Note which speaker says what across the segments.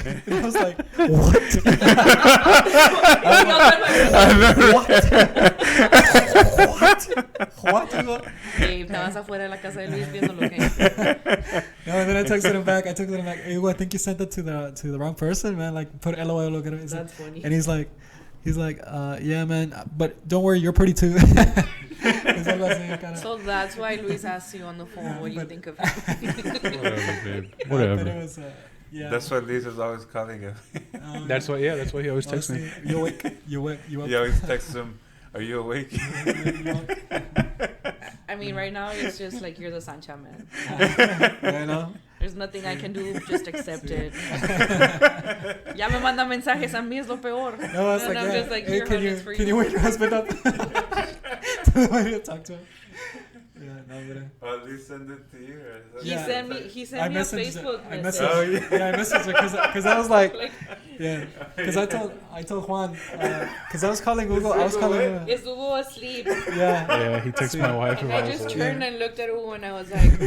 Speaker 1: And I was like, what? What?
Speaker 2: Dave, estabas afuera de la casa de Luis viendo lo que.
Speaker 1: No, and then I texted him back. Hey, I think you sent it to the wrong person, man. Like, put LOL. Look at it.
Speaker 2: That's funny.
Speaker 1: And he's like, yeah, man. But don't worry, you're pretty too.
Speaker 2: So that's why Luis asked you on the phone what you think of him.
Speaker 3: Whatever, babe.
Speaker 1: Whatever.
Speaker 3: Whatever.
Speaker 1: But it was, yeah.
Speaker 4: That's why Lisa's always calling him.
Speaker 3: That's why he always texts me.
Speaker 1: You awake? You up?
Speaker 4: You always text him, "Are you awake?"
Speaker 2: I mean, right now it's just like you're the Sancha man.
Speaker 1: I know.
Speaker 2: There's nothing I can do, just accept it. Ya me manda mensajes a mí, es lo peor.
Speaker 1: No, I was
Speaker 2: And
Speaker 1: like,
Speaker 2: I'm
Speaker 1: yeah.
Speaker 2: just like,
Speaker 1: Hey,
Speaker 2: here, honey, it's for
Speaker 1: can you wake your husband up? I need to talk to him. Yeah, no, but
Speaker 4: At least send it to you.
Speaker 2: He
Speaker 1: Yeah.
Speaker 2: sent me a Facebook message.
Speaker 4: Oh, yeah.
Speaker 1: I messaged her because I was like, yeah, because I told Juan because I was calling Google. I was calling.
Speaker 2: Is Hugo asleep?
Speaker 1: Yeah.
Speaker 3: Yeah, he texted my wife.
Speaker 2: And I just turned and looked at Hugo and I was like,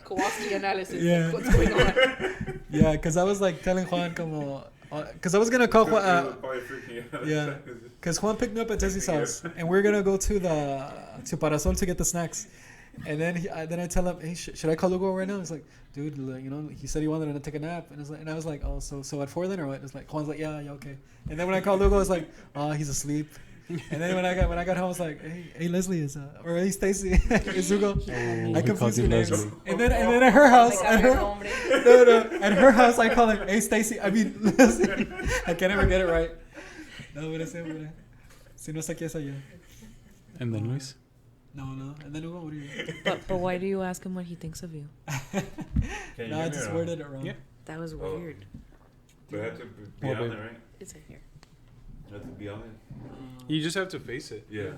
Speaker 2: Kowalski analysis.
Speaker 1: Yeah.
Speaker 2: What's going on?
Speaker 1: Yeah, because I was like telling Juan como, because I was gonna call Juan. Yeah, because Juan picked me up at Jesse's house, and we are gonna go to Parasol to get the snacks. And then I tell him, hey, should I call Hugo right now? He's like, dude, he said he wanted to take a nap, and I was like, oh, so at 4 then or what? It's like Juan's like, yeah, okay. And then when I called Hugo, I was like, oh, he's asleep. And then when I got home, I was like, hey Leslie or hey Stacy, is Hugo? I confused your names. And then at her house, at her house, I call him, hey Stacy. I mean Leslie. I can't ever get it right. No, but si no sé qué es allá.
Speaker 3: And then Luis.
Speaker 1: No. And then Hugo, what do you?
Speaker 2: But why do you ask him what he thinks of you?
Speaker 1: No, I just worded it wrong.
Speaker 3: Yeah.
Speaker 2: That was weird.
Speaker 4: But I have to be on it, right?
Speaker 2: It's in here.
Speaker 4: I have to be on it.
Speaker 3: You just have to face it.
Speaker 4: Yeah.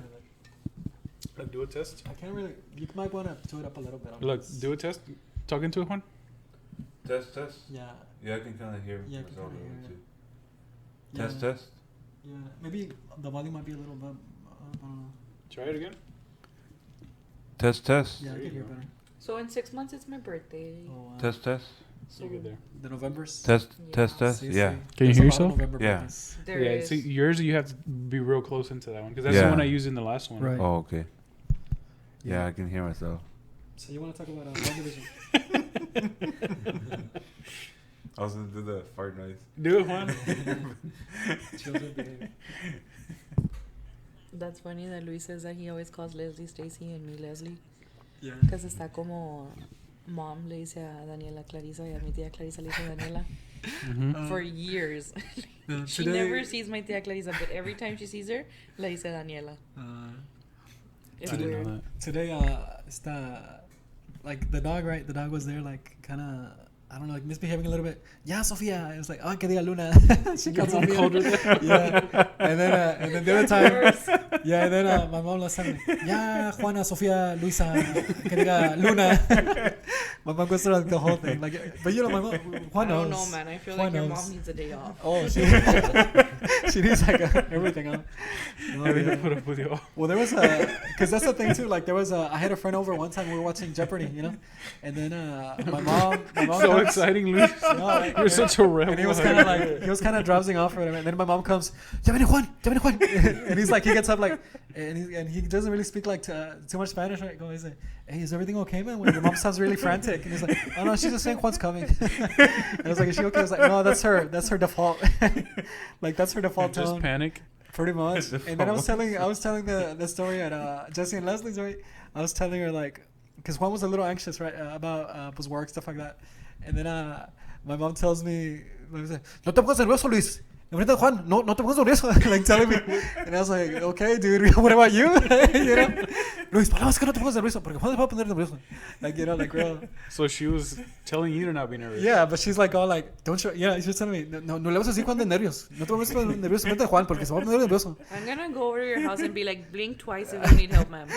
Speaker 3: Like, do a test.
Speaker 1: I can't really. You might want to do it up a little bit.
Speaker 3: Look, do a test. Talking to it, Juan.
Speaker 4: Test.
Speaker 1: Yeah.
Speaker 4: Yeah, I can kind of hear
Speaker 1: Yeah, I can
Speaker 4: myself
Speaker 1: kinda
Speaker 4: a
Speaker 1: hear
Speaker 4: little
Speaker 1: it.
Speaker 4: too. Test.
Speaker 1: Yeah, maybe the volume might be a little bit. I don't know.
Speaker 3: Try it again.
Speaker 4: Test.
Speaker 1: Yeah, I can hear better.
Speaker 2: So in 6 months, it's my birthday.
Speaker 1: Oh,
Speaker 4: Test.
Speaker 2: So
Speaker 3: You get there.
Speaker 1: The November's.
Speaker 4: Test.
Speaker 1: See,
Speaker 4: Yeah.
Speaker 3: Can you
Speaker 1: there's
Speaker 3: hear
Speaker 1: a lot of
Speaker 3: yourself?
Speaker 1: November
Speaker 4: Yeah.
Speaker 1: birthdays.
Speaker 2: there
Speaker 3: Yeah.
Speaker 2: is.
Speaker 3: See, yours you have to be real close into that one because that's
Speaker 4: Yeah.
Speaker 3: the one I used in the last one.
Speaker 1: Right.
Speaker 4: Oh, okay. Yeah, I can hear myself.
Speaker 1: So you want to talk about WandaVision?
Speaker 4: I was gonna do the fart noise.
Speaker 3: Do it, Juan.
Speaker 1: Children behavior.
Speaker 2: That's funny that Luis says that he always calls Leslie Stacy and me Leslie.
Speaker 1: Yeah.
Speaker 2: Because está como mom le dice a Daniela Clarisa y a mi tía Clarisa le dice a Daniela for years. She never sees my tía Clarisa, but every time she sees her, le dice Daniela. It's
Speaker 3: I didn't
Speaker 2: weird.
Speaker 3: know that.
Speaker 1: Today, like the dog, right? The dog was there, like kind of, I don't know, like misbehaving a little bit. Yeah, Sofia. It was like, oh, que diga Luna. She calls
Speaker 3: Your mom
Speaker 1: Sofia.
Speaker 3: called her that?
Speaker 1: Yeah. And then the other time, yeah, and then my mom was telling me, yeah, Juana, Sofia, Luisa, que diga Luna. My mom goes through like the whole thing. Like, but you know, my mom, Juan
Speaker 2: I don't
Speaker 1: knows.
Speaker 2: know, man. I feel
Speaker 1: Juan
Speaker 2: like your
Speaker 1: knows.
Speaker 2: mom needs a day off.
Speaker 1: Oh, she needs like everything on. No,
Speaker 3: Having
Speaker 1: yeah.
Speaker 3: to put up with you all.
Speaker 1: Well, there was because that's the thing too. Like, I had a friend over one time. We were watching Jeopardy, you know, and then my mom
Speaker 3: So
Speaker 1: comes,
Speaker 3: exciting, Luis.
Speaker 1: no, like,
Speaker 3: You're such a rebel.
Speaker 1: and he was kind of like, he was kind of drowsing off or whatever. And then my mom comes, ya viene Juan, and he's like, he gets up like, and he doesn't really speak like too much Spanish, right? He's like, hey, is everything okay, man? When your mom sounds really frantic, and he's like, oh no, she's just saying Juan's coming. And I was like, is she okay? I was like, no, that's her default. Like that's her default
Speaker 3: Just
Speaker 1: tone.
Speaker 3: panic.
Speaker 1: Pretty much. And then I was telling the story at Jesse and Leslie's, right? I was telling her like, because Juan was a little anxious, right, about his work, stuff like that. And then my mom tells me, no te pongas nervioso, Luis. Enfrente de Juan, no te pongas nervioso. Like telling me. And I was like, okay, dude, what about you? You know? Luis, no, es que no te pongas nervioso, porque Juan se va a poner nervioso. Like, you know, like, girl.
Speaker 3: So she was telling you to not be nervous.
Speaker 1: Yeah, but she's like all like, don't show. Yeah, she's telling me, no le vas a decir Juan de nervios. No te pongas nervioso frente de Juan, porque se va a poner nervioso.
Speaker 2: I'm gonna go over to your house and be like, blink twice if you need help, ma'am.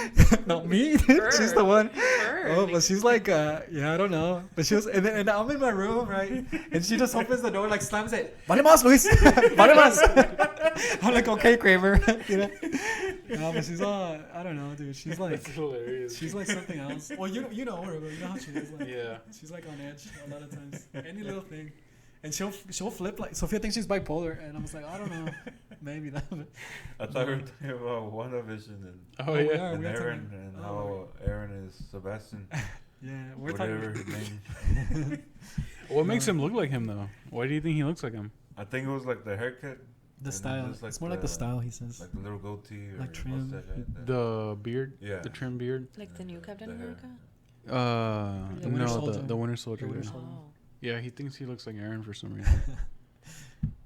Speaker 1: No, me.
Speaker 2: Her.
Speaker 1: She's the one.
Speaker 2: Her.
Speaker 1: Oh, but she's like, yeah, I don't know. But she was, and I'm in my room, right? And she just opens the door, like slams it. Vale más, Luis. Vale más. I'm like, okay, Kramer. You know. No, but she's all, I don't know, dude. She's like,
Speaker 3: That's hilarious.
Speaker 1: she's like something else. Well, you know her, but you know how she is. Like,
Speaker 3: Yeah.
Speaker 1: she's like on edge a lot of times. Any little thing. And she'll flip like, Sophia thinks she's bipolar. And I was like, I don't know. Maybe that.
Speaker 4: I thought we were talking about WandaVision and,
Speaker 3: Oh, yeah.
Speaker 4: and
Speaker 1: we are
Speaker 4: Aaron
Speaker 1: talking-
Speaker 4: and
Speaker 1: oh,
Speaker 4: how Aaron is Sebastian.
Speaker 1: Yeah, we're
Speaker 4: Whatever
Speaker 1: talking.
Speaker 4: his name.
Speaker 3: What makes him look like him, though? Why do you think he looks like him?
Speaker 4: I think it was like the haircut.
Speaker 1: The
Speaker 4: and
Speaker 1: style.
Speaker 4: just, like,
Speaker 1: It's more like the style, he says.
Speaker 4: Like the little goatee or
Speaker 1: Like trim.
Speaker 4: mustache. Right?
Speaker 3: The beard?
Speaker 4: Yeah.
Speaker 3: The trim beard?
Speaker 2: Like the new Captain
Speaker 4: The hair.
Speaker 2: America?
Speaker 1: The Winter
Speaker 3: No,
Speaker 1: Soldier.
Speaker 3: the Winter Soldier.
Speaker 1: The Winter
Speaker 3: yeah.
Speaker 1: Soldier.
Speaker 2: Oh.
Speaker 3: Yeah, he thinks he looks like Aaron for some reason.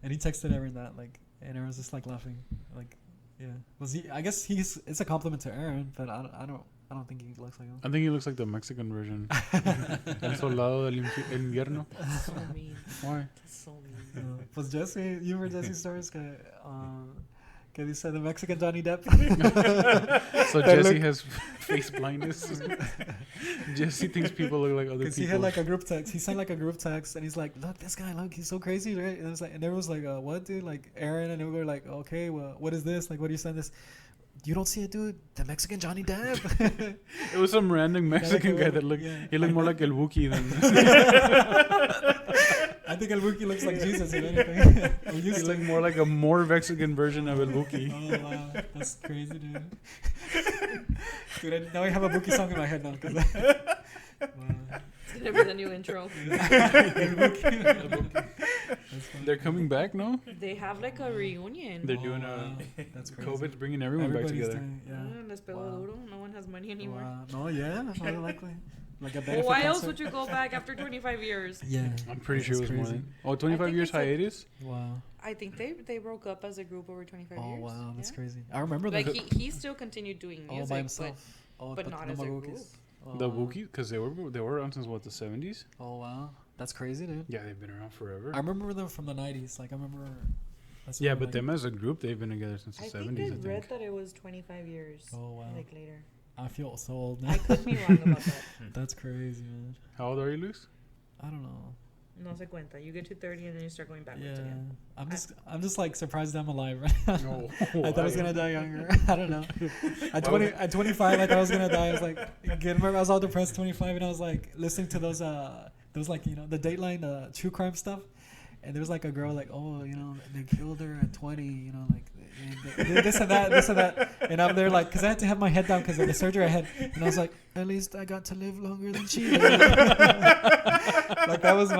Speaker 1: And he texted Aaron that, like, and Aaron was just like laughing. Like, yeah. Was he, I guess it's a compliment to Aaron, but I don't think he looks like him.
Speaker 3: I think he looks like the Mexican version. El soldado del invierno.
Speaker 2: That's so mean.
Speaker 3: Why?
Speaker 2: That's so mean.
Speaker 1: Pues Jesse, you heard Jesse's stories que dice the Mexican Johnny Depp.
Speaker 3: So
Speaker 1: That
Speaker 3: Jesse
Speaker 1: look-
Speaker 3: has face blindness. Jesse thinks people look like other
Speaker 1: Because
Speaker 3: people.
Speaker 1: he had like a group text. He sent like a group text, and he's like, "Look, this guy, look, he's so crazy, right?" And it was like, and everyone was like, "What, dude?" Like Aaron, and we were like, "Okay, well, what is this? Like, what do you send this?" You don't see it, dude. The Mexican Johnny Depp.
Speaker 3: It was some random Mexican guy that looked.
Speaker 1: Yeah.
Speaker 3: He looked more like El Wookiee than.
Speaker 1: I think El Wookiee looks like Jesus, if anything. Or
Speaker 3: He
Speaker 1: used to.
Speaker 3: looked more like a more Mexican version of El Wookiee.
Speaker 1: Oh wow, that's crazy, dude. Dude, now I have a Wookiee song in my head now. Cause wow.
Speaker 2: It's gonna be the new intro.
Speaker 1: That's funny.
Speaker 3: They're coming back, no?
Speaker 2: They have like a reunion.
Speaker 3: They're
Speaker 1: Oh,
Speaker 3: doing
Speaker 1: wow. That's crazy.
Speaker 3: COVID's bringing everyone back
Speaker 1: Everybody's
Speaker 3: together.
Speaker 1: doing- yeah.
Speaker 2: Les pegó
Speaker 1: Wow.
Speaker 2: duro. No one has money anymore.
Speaker 1: Wow. No, yeah, more likely. Like a
Speaker 2: Well,
Speaker 1: benefit
Speaker 2: why else
Speaker 1: concert.
Speaker 2: would you go back after 25 years?
Speaker 1: Yeah.
Speaker 3: I'm pretty sure it was
Speaker 1: That's
Speaker 3: more
Speaker 1: crazy.
Speaker 3: than. Oh, 25
Speaker 2: think
Speaker 3: years
Speaker 2: it's like-
Speaker 3: hiatus?
Speaker 1: Wow.
Speaker 2: I think they broke up as a group over 25
Speaker 1: Oh
Speaker 2: years.
Speaker 1: wow, that's
Speaker 2: Yeah.
Speaker 1: crazy. I remember
Speaker 2: Like
Speaker 1: that.
Speaker 2: he still continued doing music,
Speaker 1: All by himself.
Speaker 2: but not
Speaker 1: no
Speaker 2: as
Speaker 1: more
Speaker 2: a
Speaker 1: Wookiees.
Speaker 2: group.
Speaker 1: Oh,
Speaker 3: The
Speaker 1: wow.
Speaker 3: Wookiee? Because they were around since what, the 70s?
Speaker 1: Oh wow, that's crazy, dude.
Speaker 3: Yeah, they've been around forever.
Speaker 1: I remember them from the 90s. Like I remember. that's
Speaker 3: Yeah,
Speaker 1: when,
Speaker 3: but
Speaker 1: like-
Speaker 3: them as a group, they've been together since the
Speaker 2: I
Speaker 3: 70s,
Speaker 2: think I
Speaker 3: I
Speaker 2: read
Speaker 3: think.
Speaker 2: that it was 25 years.
Speaker 1: Oh wow.
Speaker 2: Like later.
Speaker 1: I feel so old now.
Speaker 2: I could be wrong about that.
Speaker 1: That's crazy, man.
Speaker 3: How old are you, Luis?
Speaker 1: I don't know.
Speaker 2: No se cuenta. You get to 30 and then you start going backwards
Speaker 1: Yeah,
Speaker 2: again.
Speaker 1: I'm just like surprised I'm alive right now.
Speaker 3: No.
Speaker 1: I thought I was gonna die younger. I don't know. At 25, I thought I was gonna die. I was like, I was all depressed. 25, and I was like listening to those like the Dateline true crime stuff, and there was like a girl like, oh, they killed her at 20, like this and that, and I'm there like, because I had to have my head down because of the surgery I had, and I was like, at least I got to live longer than she did. Like that was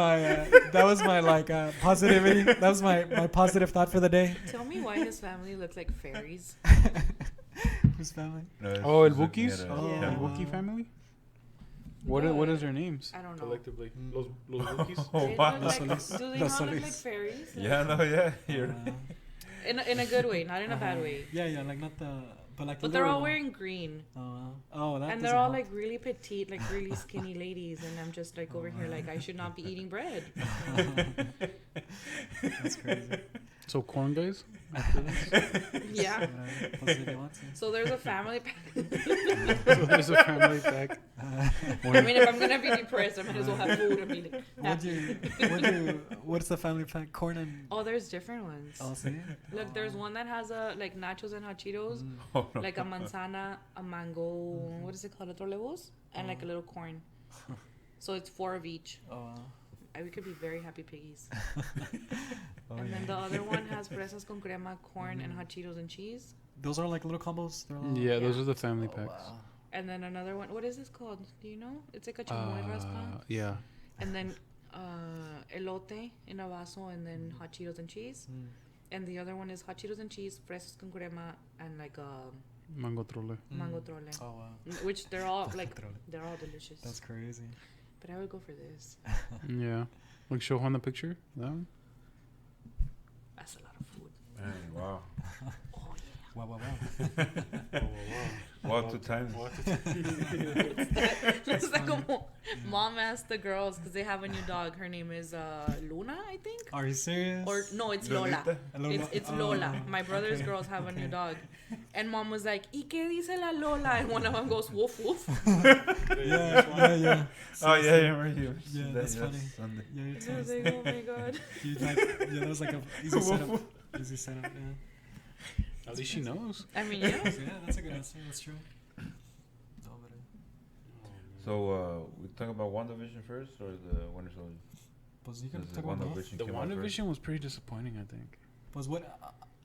Speaker 1: my like positivity. That was my positive thought for the day.
Speaker 2: Tell me why his family looked like fairies.
Speaker 1: Whose family?
Speaker 4: No, it's
Speaker 3: Oh, El
Speaker 4: just looking
Speaker 3: Wookiees?
Speaker 4: at
Speaker 1: Oh,
Speaker 2: Yeah.
Speaker 3: El
Speaker 1: wow.
Speaker 3: Wookiee family? What is their names?
Speaker 2: I don't know.
Speaker 3: Collectively.
Speaker 1: Mm.
Speaker 3: Los Wookiees?
Speaker 4: Oh,
Speaker 2: They
Speaker 4: wow.
Speaker 2: look like,
Speaker 1: Los
Speaker 2: do they
Speaker 1: Solis.
Speaker 2: not look like fairies?
Speaker 4: Yeah, no, yeah. You're
Speaker 2: In a good way, not in a bad way.
Speaker 1: Yeah, like not the, but like.
Speaker 2: But
Speaker 1: the
Speaker 2: they're
Speaker 1: little
Speaker 2: all
Speaker 1: one.
Speaker 2: wearing green.
Speaker 1: Oh, that.
Speaker 2: And they're all like really petite, like really skinny ladies. And I'm just like over here, like I should not be eating bread.
Speaker 1: That's crazy.
Speaker 3: So corn guys? After this?
Speaker 2: Yeah.
Speaker 1: Pues, if you want to.
Speaker 2: So there's a family pack.
Speaker 3: So there's a family pack.
Speaker 2: I mean, if I'm gonna be depressed, I might as well have food and be like,
Speaker 1: What's the family pack? Corn and.
Speaker 2: oh, there's different ones.
Speaker 1: Oh, see?
Speaker 2: Look, there's one that has like nachos and hot Cheetos,
Speaker 4: Oh, no.
Speaker 2: like a manzana, a mango, what is it called, otro levos, and like a little corn. So it's 4 of each.
Speaker 1: Oh, wow.
Speaker 2: We could be very happy piggies.
Speaker 1: Oh,
Speaker 2: And
Speaker 1: yeah.
Speaker 2: then the other one has fresas con crema, corn, and hot Cheetos and cheese.
Speaker 1: Those are like little combos. They're all,
Speaker 3: Yeah, those
Speaker 2: Yeah.
Speaker 3: are the family
Speaker 1: Oh,
Speaker 3: packs.
Speaker 1: wow.
Speaker 2: And then another one, what is this called? Do you know? It's like a chamoy raspa.
Speaker 3: Yeah.
Speaker 2: And then elote in a vaso, and then hot Cheetos and cheese.
Speaker 1: Mm.
Speaker 2: And the other one is hot Cheetos and cheese, fresas con crema, and like a
Speaker 3: Mango trole.
Speaker 2: mango
Speaker 1: Mm.
Speaker 2: trole.
Speaker 1: Oh, wow.
Speaker 2: Which they're all like,
Speaker 1: Trole.
Speaker 2: they're all delicious.
Speaker 1: That's crazy.
Speaker 2: But I would go for this.
Speaker 3: Yeah. Like, show Juan the picture. That one?
Speaker 2: That's a lot of food.
Speaker 4: Man, wow.
Speaker 2: Oh
Speaker 1: Wow, wow, wow.
Speaker 4: Wow, 2 times.
Speaker 2: yeah. It's like mom asked the girls because they have a new dog. Her name is Luna, I think.
Speaker 1: Are you serious?
Speaker 2: Or no, it's Lola.
Speaker 4: Lolita?
Speaker 2: It's
Speaker 1: Oh,
Speaker 2: Lola. My brother's girls have a new dog. And mom was like, ¿Y qué dice la Lola? And one of them goes, woof, woof.
Speaker 1: Yeah.
Speaker 4: Oh, yeah, I remember you.
Speaker 1: Yeah,
Speaker 4: That-
Speaker 1: that's funny.
Speaker 4: Sunday.
Speaker 1: Yeah,
Speaker 2: I
Speaker 1: it's
Speaker 2: was like, oh my god.
Speaker 1: that was like a easy setup. Easy setup, yeah.
Speaker 3: At least she knows.
Speaker 2: I mean, yeah.
Speaker 1: Yeah, that's a good answer. That's true. No, but
Speaker 4: So, we talking about WandaVision first or the Winter Soldier?
Speaker 1: pues you can
Speaker 4: Because
Speaker 1: talk about both.
Speaker 4: WandaVision
Speaker 3: The
Speaker 4: came out first.
Speaker 3: WandaVision was pretty disappointing, I think.
Speaker 1: Was what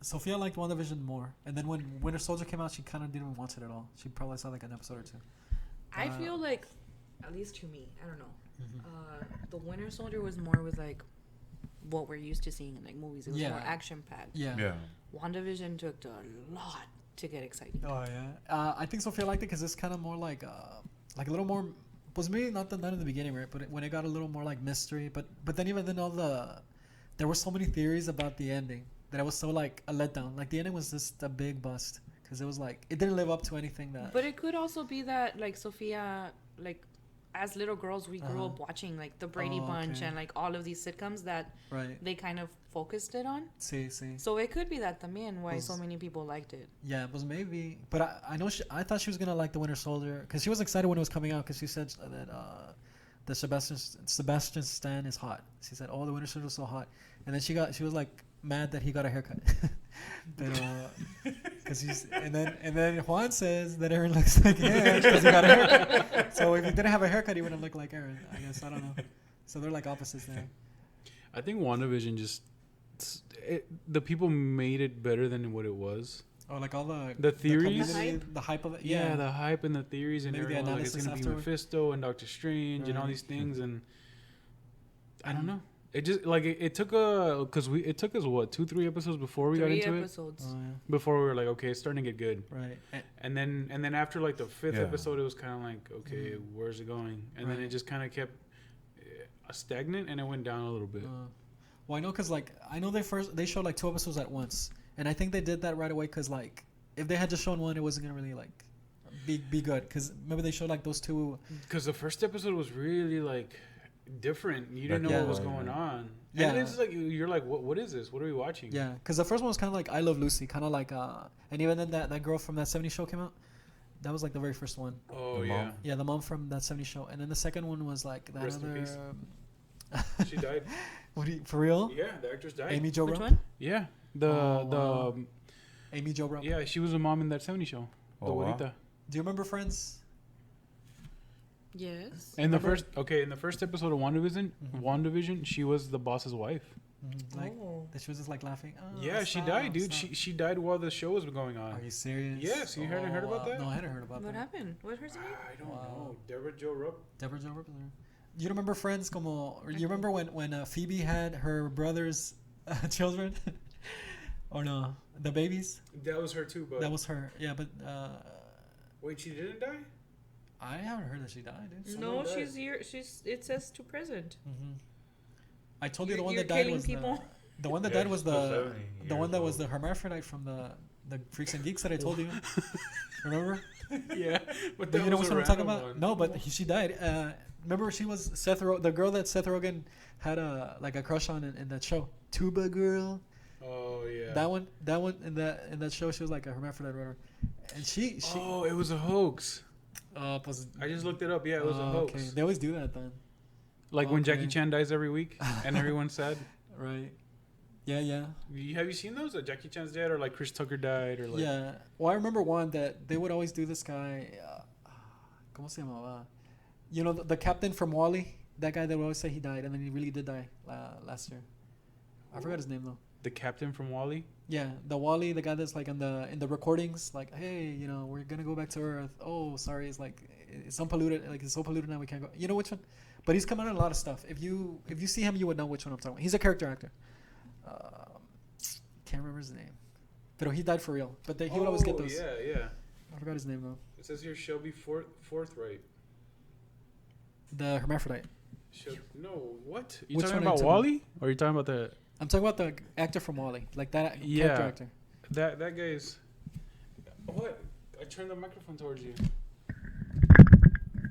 Speaker 1: Sophia liked WandaVision more, and then when Winter Soldier came out, she kind of didn't watch it at all. She probably saw like an episode or two.
Speaker 2: I feel like, at least to me, I don't know.
Speaker 1: Mm-hmm.
Speaker 2: The Winter Soldier was more with like what we're used to seeing in like movies. It was more action packed.
Speaker 1: Yeah.
Speaker 4: Yeah.
Speaker 2: WandaVision took a lot to get exciting.
Speaker 1: Oh yeah. I think Sophia liked it because it's kind of more like a little more. Was maybe not in the beginning, right? But when it got a little more like mystery, but then even then there were so many theories about the ending that it was so like a letdown. Like the ending was just a big bust because it was like it didn't live up to anything that.
Speaker 2: But it could also be that like Sophia, like as little girls, we grew up watching like the Brady Bunch and like all of these sitcoms that they kind of focused it on.
Speaker 1: See.
Speaker 2: So it could be that también why so many people liked it.
Speaker 1: Yeah, it was maybe. But I know I thought she was gonna like the Winter Soldier because she was excited when it was coming out because she said that the Sebastian Stan is hot. She said, "Oh, the Winter Soldier is so hot," and then she was like mad that he got a haircut. Because and then Juan says that Aaron looks like him because he got a haircut. So if he didn't have a haircut, he wouldn't look like Aaron. I guess I don't know. So they're like opposites there.
Speaker 3: I think WandaVision the people made it better than what it was.
Speaker 1: Oh, like all
Speaker 3: the theories,
Speaker 1: the hype of it.
Speaker 3: Yeah, the hype and the theories, and
Speaker 1: maybe
Speaker 3: everyone like it's gonna be Mephisto and Doctor Strange and all these things, and I don't know. It just like it took it took us what 2-3 episodes before we got into it. Before we were like, okay, it's starting to get good.
Speaker 1: Right.
Speaker 3: And then after like the 5th episode, it was kind of like, okay, where's it going? And then it just kind of kept stagnant, and it went down a little bit.
Speaker 1: Well, I know because like I know they showed like 2 episodes at once, and I think they did that right away because like if they had just shown one, it wasn't gonna really like be good. Because remember they showed like those 2.
Speaker 3: Because the first episode was really like different. You didn't know what was going on.
Speaker 1: Yeah.
Speaker 3: And it's like you're like, what is this? What are we watching?
Speaker 1: Yeah, because the first one was kind of like I Love Lucy, kind of like and even then that girl from that 70s show came out. That was like the very first one.
Speaker 3: Oh yeah.
Speaker 1: Yeah, the mom from that 70s show, and then the second one was like that
Speaker 3: Rest in
Speaker 1: other.
Speaker 3: peace. She died.
Speaker 1: For real?
Speaker 3: Yeah, the actress died.
Speaker 1: Amy Jo
Speaker 2: Which
Speaker 1: Rump?
Speaker 2: one?
Speaker 3: Yeah,
Speaker 1: Amy Jo Rump.
Speaker 3: Yeah, she was a mom in that 70s show. The Juanita.
Speaker 1: Do you remember Friends?
Speaker 2: Yes.
Speaker 3: In the first episode of WandaVision, she was the boss's wife.
Speaker 1: Like that she was just like laughing. Oh,
Speaker 3: yeah, she died, dude. She died while the show was going on.
Speaker 1: Are you serious?
Speaker 3: Yes, you hadn't heard about that?
Speaker 1: No, I hadn't heard about that.
Speaker 2: What happened? What her name?
Speaker 3: I don't know. Deborah Jo Rupp.
Speaker 1: You remember Friends? You remember when Phoebe had her brother's children? Or no, the babies?
Speaker 3: That was her too, but
Speaker 1: that was her. Yeah, but
Speaker 3: wait, she didn't die?
Speaker 1: I haven't heard that she died. Dude.
Speaker 2: No, she's here. It says to present.
Speaker 1: Mm-hmm. I told you the one that died was the one that died was the one that was the hermaphrodite from the Freaks and Geeks that I told you. Remember?
Speaker 3: Yeah, but
Speaker 1: you know what I'm talking about? No, but she died. Remember, she was the girl that Seth Rogen had a crush on in that show, Tuba Girl.
Speaker 3: Oh yeah.
Speaker 1: That one in that show, she was like a hermaphrodite or whatever, and she.
Speaker 3: Oh, it was a hoax.
Speaker 1: I
Speaker 3: just looked it up. Yeah, it was a hoax.
Speaker 1: Okay. They always do that then.
Speaker 3: Like when Jackie Chan dies every week and everyone's sad.
Speaker 1: Right. Yeah.
Speaker 3: Have you seen those? That Jackie Chan's dead, or like Chris Tucker died, or like.
Speaker 1: Yeah. Well, I remember one that they would always do this guy. ¿Cómo se llamaba? You know the captain from Wall-E. That guy that would always say he died, and then he really did die last year. I forgot his name though.
Speaker 3: The captain from Wall-E.
Speaker 1: Yeah, the Wall-E, the guy that's like in the recordings, like, hey, we're gonna go back to Earth. Oh, sorry, it's like it's unpolluted. Like it's so polluted now we can't go. You know which one? But he's come out in a lot of stuff. If you see him, you would know which one I'm talking about. He's a character actor. Can't remember his name. But he died for real. But he would always get those.
Speaker 3: Yeah.
Speaker 1: I forgot his name though.
Speaker 3: It says here Shelby Forthright.
Speaker 1: The hermaphrodite.
Speaker 3: No, what? You
Speaker 1: Which
Speaker 3: talking
Speaker 1: one
Speaker 3: about Wall-E? Or are you talking about the...
Speaker 1: I'm talking about the actor from Wall-E. Like that character actor.
Speaker 3: That guy's... What? I turned the microphone towards you.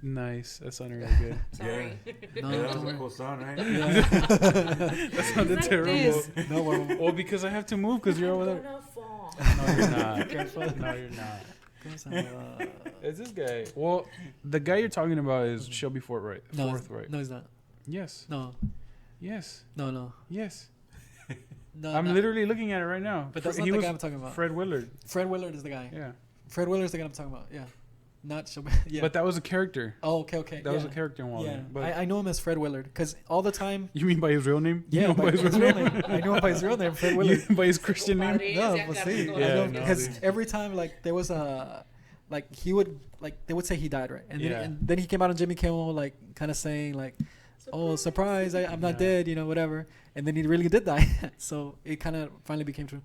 Speaker 3: Nice. That sounded really good.
Speaker 2: Sorry.
Speaker 4: Yeah. No, that was a cool sound, right?
Speaker 1: Yeah.
Speaker 3: That sounded
Speaker 2: like
Speaker 3: terrible.
Speaker 2: this.
Speaker 1: No,
Speaker 3: well, because I have to move because you're over there.
Speaker 2: Gonna fall.
Speaker 3: No, you're not. No, you're not. It's this guy. Well, the guy you're talking about is Shelby Forthright.
Speaker 1: No, he's not.
Speaker 3: Yes.
Speaker 1: No.
Speaker 3: Yes.
Speaker 1: No.
Speaker 3: Yes.
Speaker 1: No,
Speaker 3: I'm literally looking at it right now.
Speaker 1: But that's not the guy I'm talking about.
Speaker 3: Fred Willard.
Speaker 1: Fred Willard is the guy.
Speaker 3: Yeah.
Speaker 1: Fred Willard is the guy I'm talking about. Yeah. Not yeah.
Speaker 3: But that was a character.
Speaker 1: Oh, okay.
Speaker 3: That was a character in WandaVision.
Speaker 1: Yeah.
Speaker 3: But
Speaker 1: I know him as Fred Willard because all the time.
Speaker 3: You mean by his real name?
Speaker 1: Yeah, by his real name. I know him by his real name, Fred Willard.
Speaker 3: By his Christian name?
Speaker 1: No, but see, because every time like there was a, like he would like they would say he died, right? And then he came out on Jimmy Kimmel like kind of saying like, oh surprise, I'm not dead, whatever. And then he really did die, so it kind of finally became true.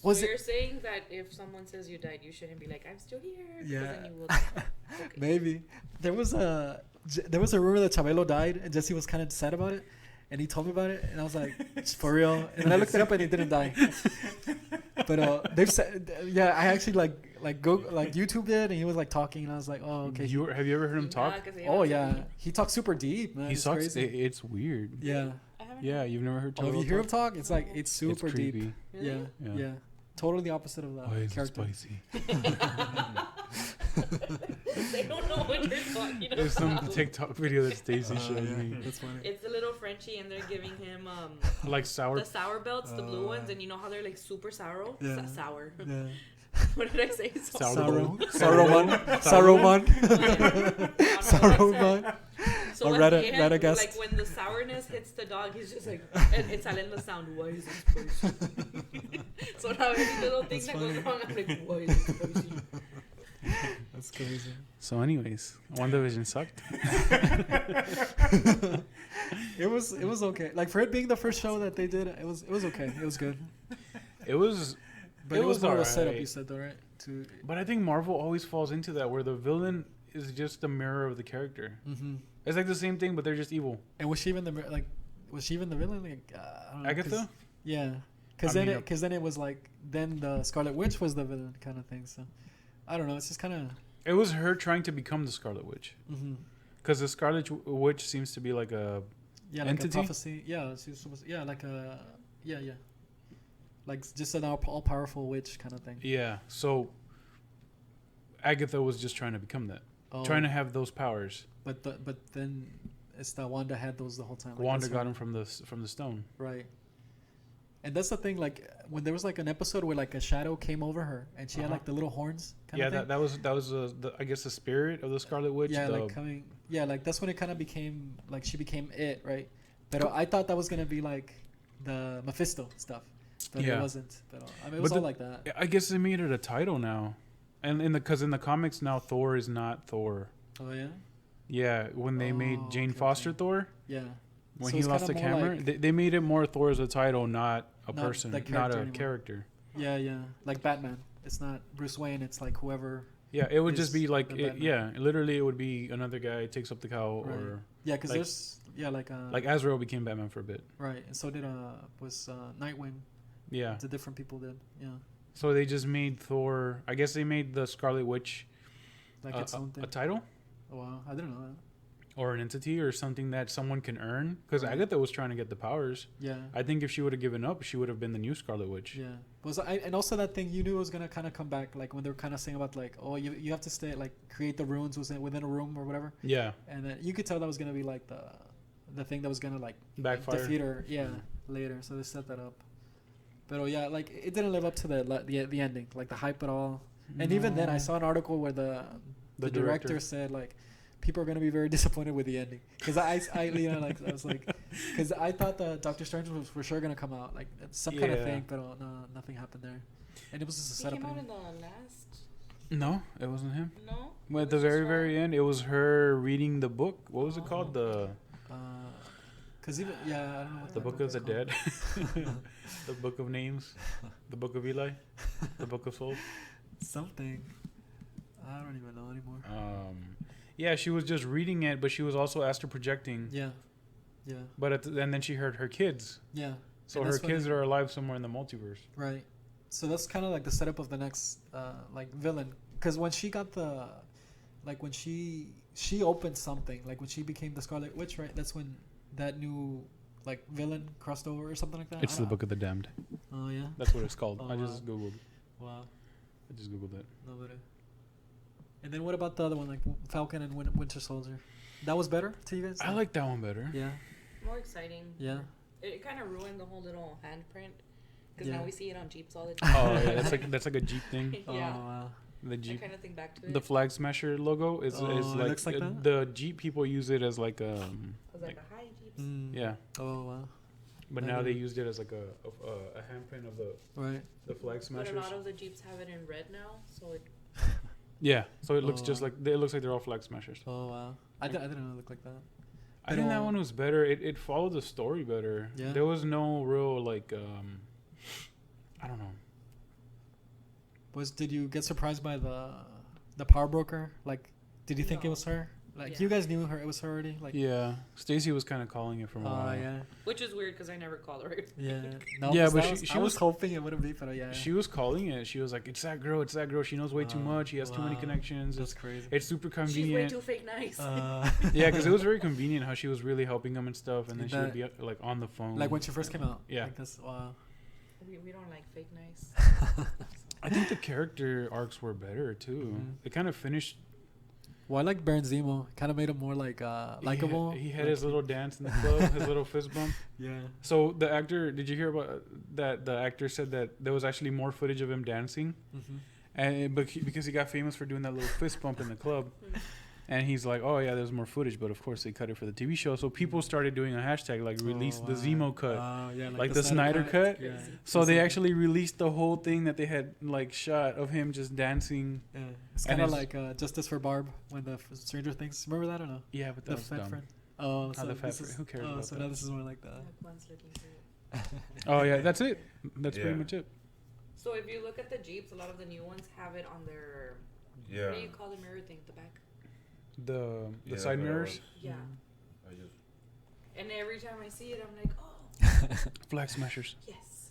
Speaker 2: So you're saying that if someone says you died, you shouldn't be like, I'm still here.
Speaker 1: Yeah.
Speaker 2: Then you will okay.
Speaker 1: Maybe there was a rumor that Chabelo died, and Jesse was kind of sad about it, and he told me about it, and I was like, for real. And then I looked it up, and he didn't die. But they've said, I actually like go like YouTube it, and he was like talking, and I was like, oh okay.
Speaker 3: Have you ever heard him talk?
Speaker 1: Oh yeah, he talks super deep, man.
Speaker 3: He talks. It's weird.
Speaker 1: Yeah.
Speaker 3: Yeah, you've never heard.
Speaker 1: Oh, if you hear him talk, it's like it's super
Speaker 3: it's
Speaker 1: deep.
Speaker 2: Really?
Speaker 1: Yeah. Totally the opposite of the character.
Speaker 3: Spicy?
Speaker 2: They don't know what you're talking about.
Speaker 3: There's some TikTok video that Stacey showed me.
Speaker 1: That's funny.
Speaker 2: It's a little Frenchie, and they're giving him
Speaker 3: like sour.
Speaker 2: The sour belts, the blue ones, and you know how they're like super sour.
Speaker 1: Yeah.
Speaker 2: Sour.
Speaker 1: Yeah.
Speaker 2: What did I say?
Speaker 1: Saruman.
Speaker 2: So
Speaker 1: Radagast.
Speaker 2: like when the sourness hits the dog, he's just like, and it's salen the sound. Why is it spicy? So now every little thing that goes wrong, I'm like, why is it spicy?
Speaker 1: That's crazy.
Speaker 3: So, anyways, WandaVision sucked.
Speaker 1: It was okay. Like for it being the first show that they did, it was okay. It was good.
Speaker 3: It was.
Speaker 1: But it was more of a setup, you said, though, right?
Speaker 3: But I think Marvel always falls into that, where the villain is just the mirror of the character.
Speaker 1: Mm-hmm.
Speaker 3: It's like the same thing, but they're just evil.
Speaker 1: And was she even the villain? Like, I don't know,
Speaker 3: Agatha?
Speaker 1: Yeah, because then it was like then the Scarlet Witch was the villain kind of thing. So I don't know. It's just kind of.
Speaker 3: It was her trying to become the Scarlet Witch. Because the Scarlet Witch seems to be like a entity.
Speaker 1: Like a prophecy. Yeah, she's supposed. Like a like just an all-powerful witch kind of thing.
Speaker 3: Yeah. So Agatha was just trying to become that, trying to have those powers.
Speaker 1: But then it's that Wanda had those the whole time. Like
Speaker 3: Wanda got him from the stone.
Speaker 1: Right. And that's the thing. Like when there was like an episode where like a shadow came over her and she had like the little horns. Kind of thing. that was I guess the spirit of the Scarlet Witch. Yeah, like coming. Yeah, like that's when it kind of became like she became it, right? But I thought that was gonna be like the Mephisto stuff. But it wasn't. But I mean, it was all like that.
Speaker 3: I guess they made it a title now, and because in the comics now Thor is not Thor.
Speaker 1: Oh yeah.
Speaker 3: Yeah, when they made Jane Foster Thor.
Speaker 1: Yeah.
Speaker 3: When he lost the camera, they made it more Thor as a title, not a person, not a character.
Speaker 1: Yeah. Like Batman, it's not Bruce Wayne. It's like whoever.
Speaker 3: Yeah, it would just be like literally it would be another guy takes up the cowl or.
Speaker 1: Yeah, because there's
Speaker 3: like Azrael became Batman for a bit.
Speaker 1: Right, and so did Nightwing.
Speaker 3: Yeah.
Speaker 1: The different people did. Yeah.
Speaker 3: So they just made Thor. I guess they made the Scarlet Witch
Speaker 1: like its own thing.
Speaker 3: A title.
Speaker 1: Oh, wow, I didn't know that.
Speaker 3: Or an entity or something that someone can earn. Because Agatha was trying to get the powers.
Speaker 1: Yeah.
Speaker 3: I think if she would have given up, she would have been the new Scarlet Witch.
Speaker 1: Yeah. And also that thing you knew was gonna kind of come back, like when they were kind of saying about like, oh, you have to stay like create the runes within a room or whatever.
Speaker 3: Yeah.
Speaker 1: And then you could tell that was gonna be like the thing that was gonna like
Speaker 3: backfire.
Speaker 1: Defeat her. Yeah. Later, so they set that up. But like it didn't live up to the ending, like the hype at all. And even then, I saw an article where the director said like people are gonna be very disappointed with the ending because I was like because I thought the Doctor Strange was for sure gonna come out like some kind of thing, but no, nothing happened there, and it was just a setup.
Speaker 2: He came out in the last.
Speaker 3: No, it wasn't him.
Speaker 2: No.
Speaker 3: Well, at the very end, it was her reading the book. What was it called?
Speaker 1: Because I don't know what
Speaker 3: the Book of the Dead, the Book of Names, the Book of Eli, the Book of Souls.
Speaker 1: Something. I don't even know anymore.
Speaker 3: Yeah, she was just reading it, but she was also astral projecting.
Speaker 1: Yeah.
Speaker 3: But and then she heard her kids.
Speaker 1: Yeah.
Speaker 3: So her kids are alive somewhere in the multiverse.
Speaker 1: Right. So that's kind of like the setup of the next like villain. Because when she got when she opened something, like when she became the Scarlet Witch, right? That's when that new like villain crossed over or something like that.
Speaker 3: It's the Book of the Damned.
Speaker 1: Oh yeah.
Speaker 3: That's what it's called.
Speaker 1: Oh,
Speaker 3: I just googled.
Speaker 1: Wow.
Speaker 3: I just googled it.
Speaker 1: No better. And then what about the other one, like Falcon and Winter Soldier? That was better to you guys?
Speaker 3: I like that one better.
Speaker 1: Yeah.
Speaker 2: More exciting.
Speaker 1: Yeah.
Speaker 2: It kind of ruined the whole little handprint. Because now we see it on Jeeps all the time.
Speaker 3: Oh yeah, that's like a Jeep thing.
Speaker 2: Yeah.
Speaker 1: Oh, wow.
Speaker 3: The Jeep.
Speaker 2: I kind of think back to it.
Speaker 3: The Flag Smasher logo is like,
Speaker 1: it looks like that?
Speaker 3: The Jeep people use it as like
Speaker 2: It was like a high Jeeps.
Speaker 3: yeah.
Speaker 1: Oh wow.
Speaker 3: But now they used it as like a handprint of the Flag Smashers.
Speaker 2: But a lot of the Jeeps have it in red now, so it.
Speaker 3: Yeah, so it looks just like it looks like they're all Flag Smashers.
Speaker 1: Oh wow. I didn't know it looked like that.
Speaker 3: I think that one was better. It followed the story better.
Speaker 1: Yeah.
Speaker 3: There was no real like I don't know.
Speaker 1: Did you get surprised by the power broker? Like, did you think it was her? Like, you guys knew her, it was her already? Like,
Speaker 3: yeah, Stacy was kind of calling it from a while.
Speaker 1: Yeah.
Speaker 2: Which is weird because I never called her.
Speaker 1: Yeah. No,
Speaker 3: yeah, but
Speaker 1: I was hoping it wouldn't be, but yeah.
Speaker 3: She was calling it. She was like, it's that girl. She knows way too much. She has too many connections.
Speaker 1: That's crazy.
Speaker 3: It's super convenient.
Speaker 2: She's way too fake nice.
Speaker 3: Yeah, because it was very convenient how she was really helping him and stuff, and then she would be like on the phone.
Speaker 1: Like when she first came out.
Speaker 3: Yeah.
Speaker 1: Like this, wow.
Speaker 2: We don't like fake nice.
Speaker 3: I think the character arcs were better too.
Speaker 1: Mm-hmm.
Speaker 3: It kind of finished.
Speaker 1: Well, I like Baron Zemo. Kind of made him more like likable.
Speaker 3: He had his little dance in the club, his little fist bump.
Speaker 1: Yeah.
Speaker 3: So the actor, did you hear about that? The actor said that there was actually more footage of him dancing, and because he got famous for doing that little fist bump in the club. And he's like, oh, yeah, there's more footage. But, of course, they cut it for the TV show. So people started doing a hashtag, like, release the Zemo cut.
Speaker 1: Yeah,
Speaker 3: like the Snyder cut.
Speaker 1: Yeah.
Speaker 3: So they actually released the whole thing that they had, like, shot of him just dancing.
Speaker 1: Yeah. It's kind of like Justice for Barb when the Stranger Things. Remember that or no?
Speaker 3: Yeah, but that's dumb.
Speaker 1: Friend. Oh, so
Speaker 3: the fat friend. Who cares about
Speaker 1: so
Speaker 3: that?
Speaker 1: now this is more like that.
Speaker 3: Oh, yeah, that's it. That's pretty much it.
Speaker 2: So if you look at the Jeeps, a lot of the new ones have it on their...
Speaker 4: Yeah.
Speaker 2: What do you call the mirror thing? The back?
Speaker 3: The side mirrors.
Speaker 2: Yeah. And every time I see it, I'm like, oh.
Speaker 3: Flag Smashers.
Speaker 2: Yes.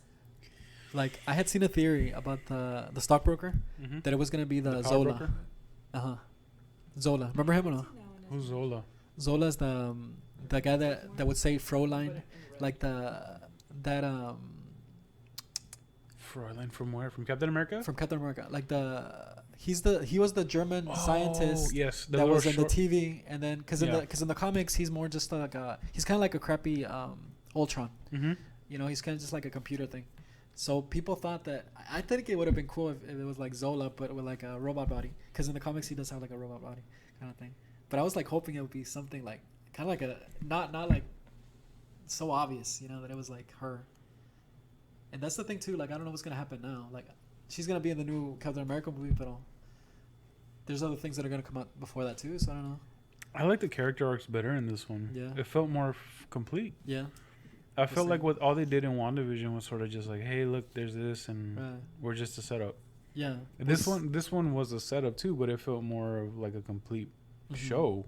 Speaker 1: Like, I had seen a theory about the stockbroker that it was going to be the Zola. Zola. Remember him or no?
Speaker 3: Who's Zola?
Speaker 1: Zola is the guy that would say Fräulein. Like Fräulein
Speaker 3: from where? From Captain America?
Speaker 1: From Captain America. Like he was the German scientist
Speaker 3: yes,
Speaker 1: that was in the TV, and then because in the comics he's more just like he's kind of like a crappy Ultron. You know, he's kind of just like a computer thing. So people thought that I think it would have been cool if it was like Zola, but with like a robot body. Because in the comics he does have like a robot body kind of thing. But I was like hoping it would be something like kind of like a not like so obvious, you know, that it was like her. And that's the thing too. Like I don't know what's gonna happen now. Like she's gonna be in the new Captain America movie, but there's other things that are gonna come out before that too. So I don't know.
Speaker 3: I like the character arcs better in this one.
Speaker 1: Yeah,
Speaker 3: it felt more complete.
Speaker 1: Yeah,
Speaker 3: I felt like what all they did in WandaVision was sort of just like, hey, look, there's this, and we're just a setup.
Speaker 1: Yeah,
Speaker 3: this one was a setup too, but it felt more of like a complete show.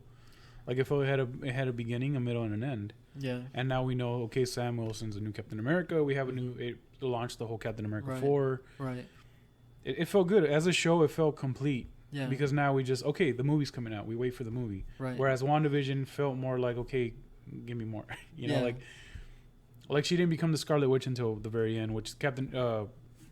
Speaker 3: Like it felt it had a beginning, a middle, and an end. Yeah. And now we know, okay, Sam Wilson's a new Captain America. We have it launched the whole Captain America 4.
Speaker 1: Right.
Speaker 3: It felt good as a show. It felt complete.
Speaker 1: Yeah.
Speaker 3: Because now we just the movie's coming out. We wait for the movie.
Speaker 1: Right.
Speaker 3: Whereas WandaVision felt more like, okay, give me more. You know, like she didn't become the Scarlet Witch until the very end, which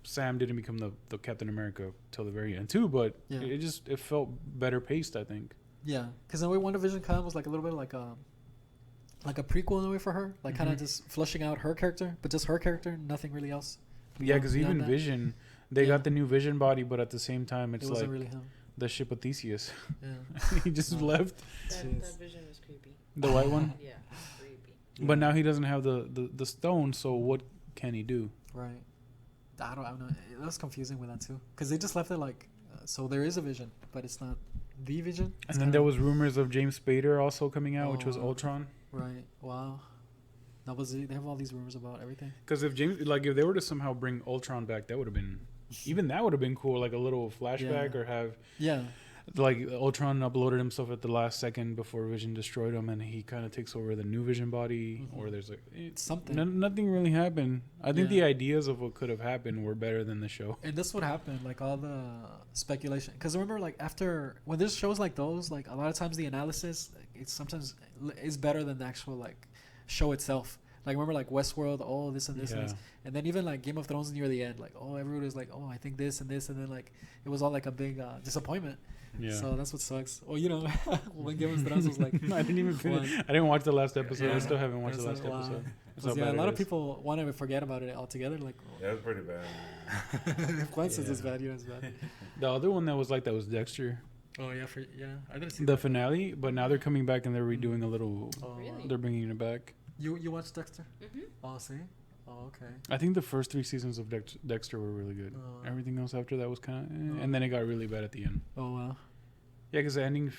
Speaker 3: Sam didn't become the Captain America till the very end too. But it felt better paced, I think.
Speaker 1: Yeah, because in a way, WandaVision kind of was like a little bit like a prequel in a way for her, like kind of just fleshing out her character, but just her character, nothing really else.
Speaker 3: Yeah, because even Vision, they got the new Vision body, but at the same time, it wasn't really him. The ship of Theseus. Yeah, he just left.
Speaker 2: That Vision was creepy.
Speaker 3: The white one.
Speaker 2: Yeah, creepy.
Speaker 3: Yeah. But now he doesn't have the stone, so what can he do?
Speaker 1: Right. I don't know. It was confusing with that too, because they just left it like, so there is a Vision, but it's not the Vision.
Speaker 3: And then there was rumors of James Spader also coming out, which was Ultron.
Speaker 1: Right. Wow. That was it. They have all these rumors about everything.
Speaker 3: Because if they were to somehow bring Ultron back, that would have been, even that would have been cool, like a little flashback or have. Yeah. Like Ultron uploaded himself at the last second before Vision destroyed him, and he kind of takes over the new Vision body, or there's like something. Nothing really happened. I think the ideas of what could have happened were better than the show.
Speaker 1: And this would happen, like all the speculation. Because remember, like after when there's shows like those, like a lot of times the analysis, it's sometimes is better than the actual like show itself. Like remember like Westworld, oh this and this and this, and then even like Game of Thrones near the end, like oh everybody was like oh I think this and this, and then like it was all like a big disappointment. Yeah. So that's what sucks. Well, you know, when Game of Thrones was like,
Speaker 3: I didn't even finish. I didn't watch the last episode. I still haven't watched the last episode.
Speaker 1: Yeah, a lot of people want to forget about it altogether. Like,
Speaker 4: yeah, it's pretty bad.
Speaker 1: If Glenn says it's bad, you know it's bad.
Speaker 3: The other one that was like that was Dexter.
Speaker 1: Oh yeah, I didn't see
Speaker 3: the finale, but now they're coming back and they're redoing a little.
Speaker 2: Really?
Speaker 3: They're bringing it back.
Speaker 1: You watched Dexter?
Speaker 2: Mm-hmm.
Speaker 1: Oh, see. Oh, okay.
Speaker 3: I think the first 3 seasons of Dexter were really good. Everything else after that was kind of, and then it got really bad at the end.
Speaker 1: Oh wow.
Speaker 3: Yeah, because the ending,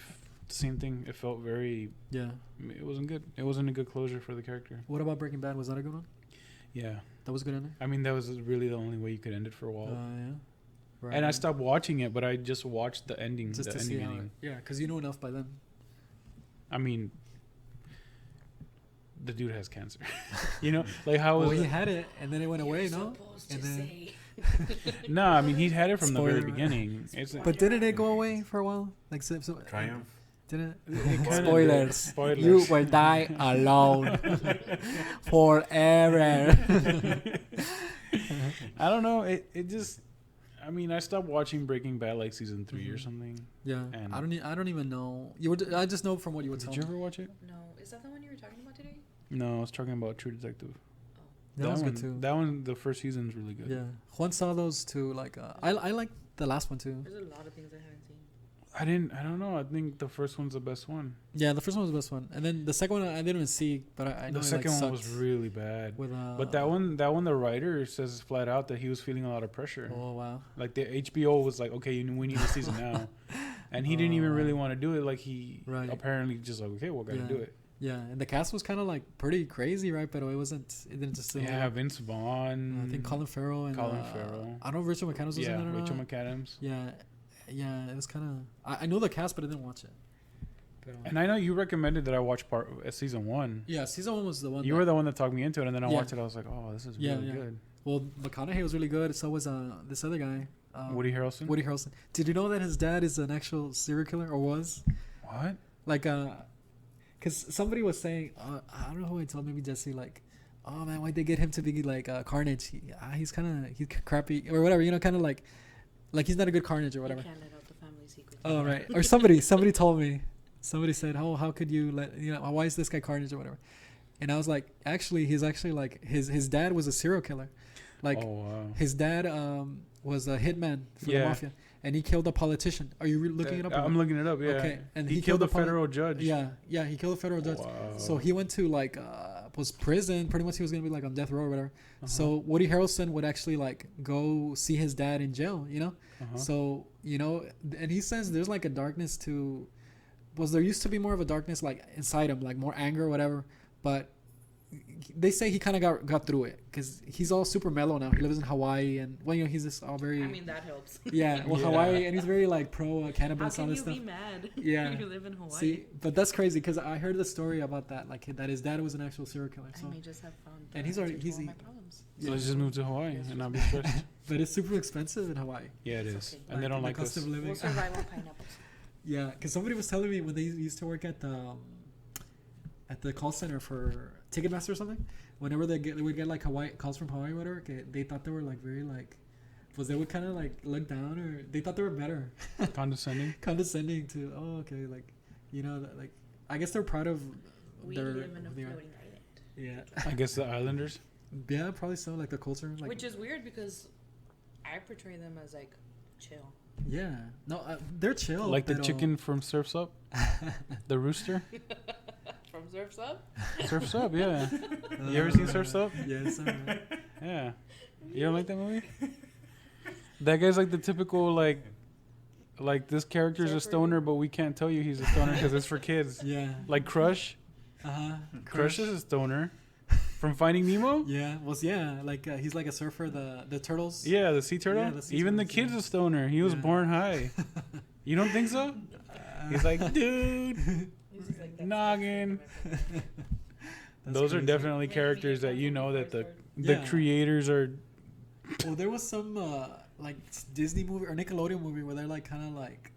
Speaker 3: same thing. It felt very. Yeah. It wasn't good. It wasn't a good closure for the character.
Speaker 1: What about Breaking Bad? Was that a good one?
Speaker 3: Yeah.
Speaker 1: That was good ending.
Speaker 3: I mean, that was really the only way you could end it for a while.
Speaker 1: Yeah. Right.
Speaker 3: And I stopped watching it, but I just watched the ending.
Speaker 1: Just to see how. Yeah, because you know enough by then.
Speaker 3: I mean, the dude has cancer. You know, like how was
Speaker 1: he had it and then it went away, no?
Speaker 2: And then
Speaker 3: no, I mean he had it from the very beginning.
Speaker 1: But didn't it go away for a while? Like
Speaker 4: Triumph.
Speaker 1: Didn't Spoilers. You will die alone forever.
Speaker 3: I don't know. It just. I mean, I stopped watching Breaking Bad like season 3 or something.
Speaker 1: Yeah, and I don't even know. I just know from what you were telling me.
Speaker 3: Did you ever watch it?
Speaker 2: No, is that the one you were talking about today?
Speaker 3: No, I was talking about True Detective.
Speaker 2: Oh,
Speaker 1: that was good too.
Speaker 3: That one, the first season's really good.
Speaker 1: Yeah, Juan saw those too. Like, I like the last one too.
Speaker 2: There's a lot of things I haven't seen.
Speaker 3: I don't know. I think the first one's the best one.
Speaker 1: Yeah, the first one was the best one, and then the second one I didn't even see, but I know
Speaker 3: the second one was really bad. But that one, the writer says flat out that he was feeling a lot of pressure.
Speaker 1: Oh wow!
Speaker 3: Like the HBO was like, okay, we need a season now, and he didn't even really want to do it. Like he apparently just like, okay, we're gonna do it.
Speaker 1: Yeah, and the cast was kind of like pretty crazy, right? But it wasn't. It didn't just.
Speaker 3: Vince Vaughn.
Speaker 1: I think Colin Farrell. I don't know if Rachel McAdams was in it or not.
Speaker 3: Rachel McAdams.
Speaker 1: Yeah, it was kind of. I know the cast, but I didn't watch it.
Speaker 3: And I know you recommended that I watch season 1.
Speaker 1: Yeah, season 1 was the one.
Speaker 3: You were the one that talked me into it, and then I watched it. I was like, oh, this is really good.
Speaker 1: Well, McConaughey was really good. So was this other guy.
Speaker 3: Woody Harrelson.
Speaker 1: Woody Harrelson. Did you know that his dad is an actual serial killer, or was?
Speaker 3: What?
Speaker 1: Like, because somebody was saying, I don't know who I told, maybe Jesse, like, oh man, why'd they get him to be like Carnage? He's crappy or whatever, you know, kind of like he's not a good Carnage or whatever.
Speaker 2: You can't let out the family secret.
Speaker 1: Oh right, or somebody told me, somebody said, oh, how could you why is this guy Carnage or whatever? And I was like, he's actually like his dad was a serial killer, like his dad was a hitman for the mafia. And he killed a politician. Are you looking it up?
Speaker 3: I'm looking it up, yeah. Okay.
Speaker 1: And
Speaker 3: he killed a federal judge.
Speaker 1: Yeah, he killed a federal judge. Wow. So he went to was prison. Pretty much he was going to be like on death row or whatever. So Woody Harrelson would actually like go see his dad in jail, you know? So, you know, and he says there's like a darkness to... there used to be more of a darkness like inside him, like more anger or whatever. But they say he kind of got through it because he's all super mellow now. He lives in Hawaii and he's just all very.
Speaker 2: I mean that helps.
Speaker 1: Yeah, Hawaii, and he's very like pro cannabis and all this stuff.
Speaker 2: How can you be mad?
Speaker 1: Yeah,
Speaker 2: you live in Hawaii.
Speaker 1: See, but that's crazy because I heard the story about that, like that his dad was an actual serial killer. So.
Speaker 2: I may just have found.
Speaker 1: And he's
Speaker 2: my problems.
Speaker 3: So let's just move to Hawaii and not be stressed.
Speaker 1: But it's super expensive in Hawaii.
Speaker 3: Yeah, it is, and they don't like
Speaker 1: cost of living.
Speaker 2: We'll survive on pineapples.
Speaker 1: Yeah, because somebody was telling me when they used to work at the call center for Ticketmaster or something. Whenever they would get like Hawaii calls from Hawaii or whatever, they thought they were like very like, they would kind of like look down or they thought they were better. Condescending to like, you know, like I guess they're proud of
Speaker 2: we live in a floating island.
Speaker 1: Yeah.
Speaker 3: I guess the islanders.
Speaker 1: Yeah, probably so. Like the culture, like,
Speaker 2: which is weird because I portray them as like chill.
Speaker 1: Yeah. No, they're chill.
Speaker 3: Like the chicken from Surf's Up, the rooster.
Speaker 2: From Surf's Up?
Speaker 3: Surf's Up, yeah. You ever seen Surf's Up?
Speaker 1: Yes,
Speaker 3: yeah. You don't like that movie? That guy's like the typical like this character's a stoner, but we can't tell you he's a stoner because it's for kids.
Speaker 1: Yeah.
Speaker 3: Like Crush. Crush is a stoner. From Finding Nemo?
Speaker 1: Yeah. Well, yeah. Like he's like a surfer. The turtles.
Speaker 3: Yeah, the sea turtle. Yeah, the sea Even turtles, the kid's a stoner. He was born high. You don't think so? He's like, dude. Like, noggin. Those crazy. Are definitely characters that you know that the creators are.
Speaker 1: Well, there was some like Disney movie or Nickelodeon movie where they're like kind of like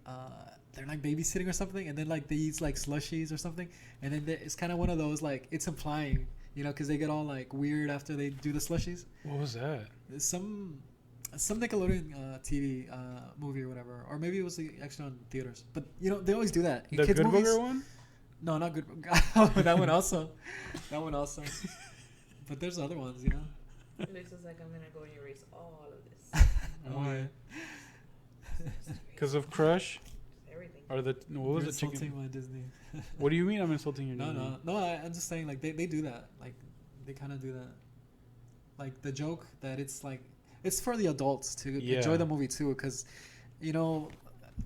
Speaker 1: they're like babysitting or something, and then like they eat like slushies or something, and then it's kind of one of those like it's implying, You know, because they get all like weird after they do the slushies.
Speaker 3: What was that?
Speaker 1: Some Nickelodeon TV movie or whatever, or maybe it was actually on theaters. But you know, they always do that. In
Speaker 3: the
Speaker 1: kids
Speaker 3: Good
Speaker 1: movies,
Speaker 3: Booger one?
Speaker 1: No, not Good. That one also. That one also. But there's other ones, you know.
Speaker 2: Luis is like, I'm gonna go and erase all of this.
Speaker 3: Why? Because of Crush?
Speaker 2: Everything.
Speaker 3: Or the what was
Speaker 1: You're
Speaker 3: it? Chicken?
Speaker 1: insulting my Disney.
Speaker 3: What do you mean I'm insulting your Disney?
Speaker 1: No. I'm just saying like they do that. Like they kind of do that. Like the joke that it's like it's for the adults to enjoy the movie too, because you know,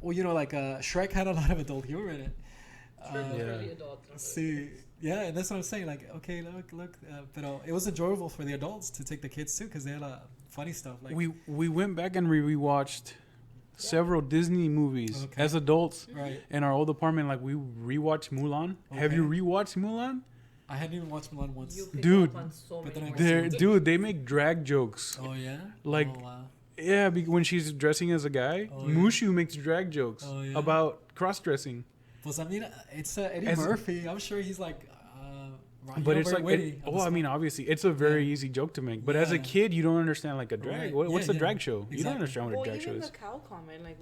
Speaker 1: like Shrek had a lot of adult humor in it.
Speaker 2: For the adults.
Speaker 1: See, yeah, and that's what I'm saying. Like, okay, look, but it was enjoyable for the adults to take the kids too, because they had funny stuff. Like
Speaker 3: we went back and rewatched several Disney movies as adults in our old apartment. Like we rewatched Mulan. Okay. Have you rewatched Mulan?
Speaker 1: I hadn't even watched Mulan once.
Speaker 3: Dude,
Speaker 2: so
Speaker 3: they make drag jokes.
Speaker 1: Oh yeah.
Speaker 3: Like.
Speaker 1: Oh, wow.
Speaker 3: Yeah, when she's dressing as a guy, Mushu makes drag jokes about cross-dressing.
Speaker 1: Well, I mean, it's Eddie Murphy. I'm sure he's like,
Speaker 3: but it's like, I mean, obviously, it's a very easy joke to make. But as a kid, you don't understand like a drag. Right. What's the drag show? Exactly. You don't understand what a drag show is.
Speaker 2: Even the cow comment, like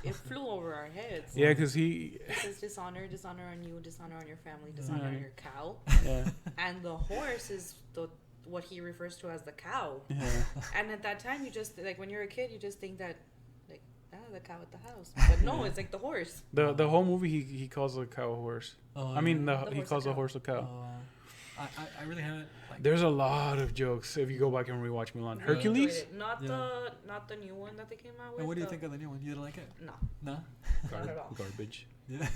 Speaker 2: it flew over our heads.
Speaker 3: Yeah, because
Speaker 2: it says dishonor on you, dishonor on your family, dishonor on your cow.
Speaker 3: Yeah.
Speaker 2: And the horse is what he refers to as the cow.
Speaker 3: Yeah.
Speaker 2: And at that time, you just like when you're a kid, you just think that like the cow at the house, but no, it's like the horse.
Speaker 3: The whole movie he calls a cow a horse. I mean he calls a horse a cow.
Speaker 1: I really haven't. Like,
Speaker 3: there's a lot of jokes if you go back and rewatch Mulan. Hercules?
Speaker 2: Not the new one that they came out with.
Speaker 1: And what do you think of the new one? You didn't like it?
Speaker 2: No.
Speaker 1: No?
Speaker 2: Not at all.
Speaker 3: Garbage.
Speaker 1: Yeah.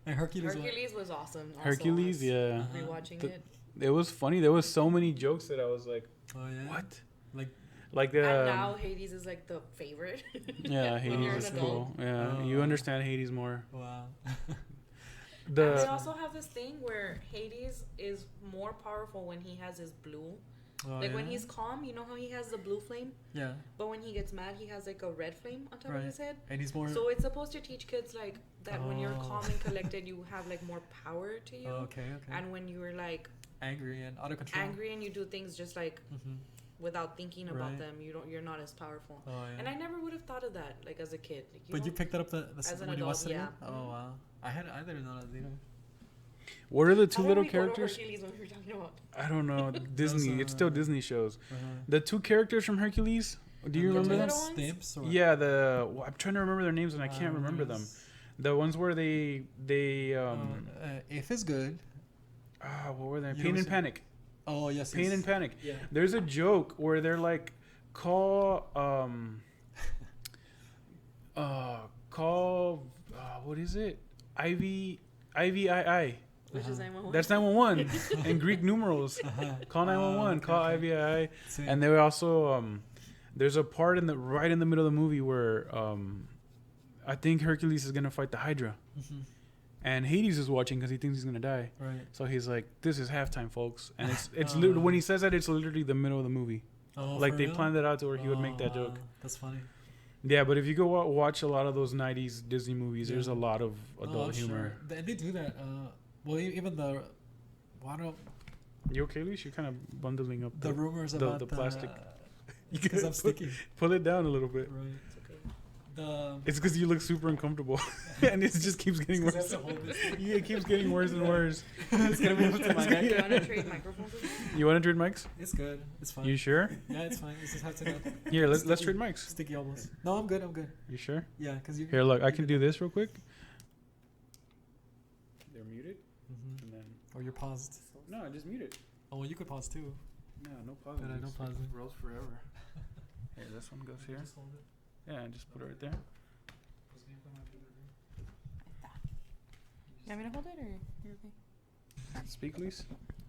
Speaker 1: And Hercules
Speaker 2: was awesome.
Speaker 3: Hercules, yeah.
Speaker 2: Rewatching it.
Speaker 3: It was funny. There was so many jokes that I was like, what? Like the.
Speaker 2: And now Hades is like the favorite.
Speaker 3: Yeah, Hades is cool. Yeah, you understand Hades more.
Speaker 1: Wow.
Speaker 2: And they also have this thing where Hades is more powerful when he has his blue. When he's calm, you know how he has the blue flame?
Speaker 1: Yeah.
Speaker 2: But when he gets mad, he has like a red flame on top of his head.
Speaker 1: And he's more.
Speaker 2: So it's supposed to teach kids like that when you're calm and collected, you have like more power to you.
Speaker 1: Okay.
Speaker 2: And when you're like
Speaker 1: angry and out of control.
Speaker 2: Angry and you do things just like without thinking about them, you're not as powerful. And I never would have thought of that like as a kid. Like,
Speaker 1: you picked that up when you watched it again?
Speaker 2: Oh
Speaker 1: wow. I didn't know that either.
Speaker 3: What are the two little characters?
Speaker 2: Hercules when we were talking about?
Speaker 3: I don't know. Disney. It's still Disney shows. The two characters from Hercules. Do you remember them?
Speaker 1: Stamps?
Speaker 3: Yeah. I'm trying to remember their names and I can't remember them. The ones where they
Speaker 1: if is good.
Speaker 3: What were they? Pain and Panic.
Speaker 1: Oh yes.
Speaker 3: Pain and Panic.
Speaker 1: Yeah.
Speaker 3: There's a joke where they're like call what is it? IV.
Speaker 2: Which is 911.
Speaker 3: That's 911 in Greek numerals. Call 911. Call IVII. And they also there's a part right in the middle of the movie where I think Hercules is gonna fight the Hydra, and Hades is watching because he thinks he's gonna die.
Speaker 1: Right.
Speaker 3: So he's like, "This is halftime, folks," and it's literally, when he says that, it's literally the middle of the movie. Like they planned it out to where he would make that joke.
Speaker 1: That's funny.
Speaker 3: Yeah, but if you go watch a lot of those 90s Disney movies, there's a lot of adult humor.
Speaker 1: Sure. They do that. Well, even the...
Speaker 3: You okay, Luis? You're kind of bundling up
Speaker 1: the rumors about
Speaker 3: the plastic.
Speaker 1: Because I'm sticky.
Speaker 3: Pull it down a little bit.
Speaker 1: Right. It's okay. It's
Speaker 3: because you look super uncomfortable. And it just keeps getting worse. It keeps getting worse and worse.
Speaker 1: It's going to be up to my neck.
Speaker 2: You want to trade microphones?
Speaker 3: You want to trade mics?
Speaker 1: It's good. It's fine.
Speaker 3: You sure?
Speaker 1: Yeah, it's fine. It's just have to go.
Speaker 3: Here, let's trade mics.
Speaker 1: Sticky elbows. No, I'm good.
Speaker 3: You sure?
Speaker 1: Yeah, because you...
Speaker 3: Here, look. I can do this real quick. They're muted.
Speaker 1: Mm-hmm.
Speaker 3: And then...
Speaker 1: Or you're paused.
Speaker 3: No, I just muted.
Speaker 1: Oh, well, you could pause too.
Speaker 3: No pause.
Speaker 1: But I don't pause it.
Speaker 3: Rolls forever. Here, this one goes here.
Speaker 1: Just hold it.
Speaker 3: Yeah, just put it right there.
Speaker 2: You want me to hold it or you're okay?
Speaker 3: Speak, Luis.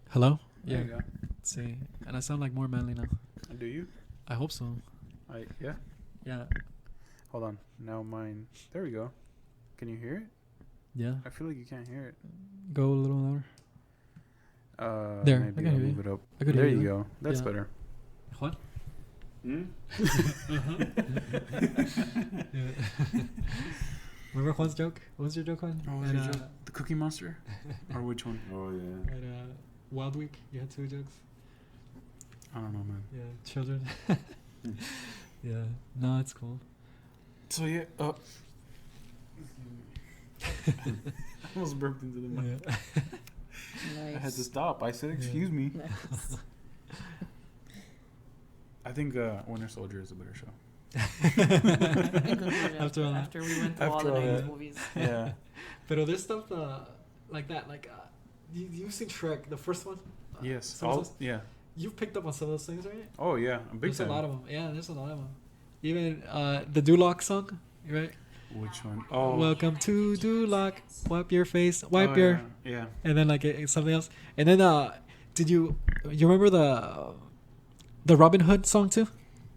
Speaker 1: Hello?
Speaker 3: There you go.
Speaker 1: Let's see. And I sound like more manly now.
Speaker 3: Do you?
Speaker 1: I hope so.
Speaker 3: Yeah?
Speaker 1: Yeah.
Speaker 3: Hold on. Now mine. There we go. Can you hear it?
Speaker 1: Yeah.
Speaker 3: I feel like you can't hear it.
Speaker 1: Go a little louder. There.
Speaker 3: Maybe
Speaker 1: I'll
Speaker 3: move it up.
Speaker 1: There
Speaker 3: you go. That's better.
Speaker 1: What? Remember Juan's joke? What was your joke, Juan?
Speaker 3: Oh, what was your joke? The Cookie Monster? Or which one?
Speaker 4: Oh, yeah.
Speaker 1: Wild Week. You had 2 jokes.
Speaker 3: I don't know, man.
Speaker 1: Yeah, children. Yeah, no, it's cool.
Speaker 3: So yeah, I almost burped into the mic.
Speaker 1: Yeah.
Speaker 2: Nice.
Speaker 3: I had to stop. I said, "Excuse me."
Speaker 2: Nice.
Speaker 3: I think Winter Soldier is a better show.
Speaker 2: In conclusion, after we went through all the 90s movies.
Speaker 3: Yeah.
Speaker 1: But there's stuff like that. Like, you've seen Shrek, the first one?
Speaker 3: Yes.
Speaker 1: Yeah. You've picked up on some of those things, right?
Speaker 3: Oh yeah, a big
Speaker 1: There's
Speaker 3: time.
Speaker 1: a lot of them. Yeah, there's a lot of them. Even the Duloc song, right?
Speaker 3: Which one? Oh.
Speaker 1: Welcome to Duloc. Wipe your face. Wipe your.
Speaker 3: Yeah.
Speaker 1: And then something else. And then did you remember the Robin Hood song too?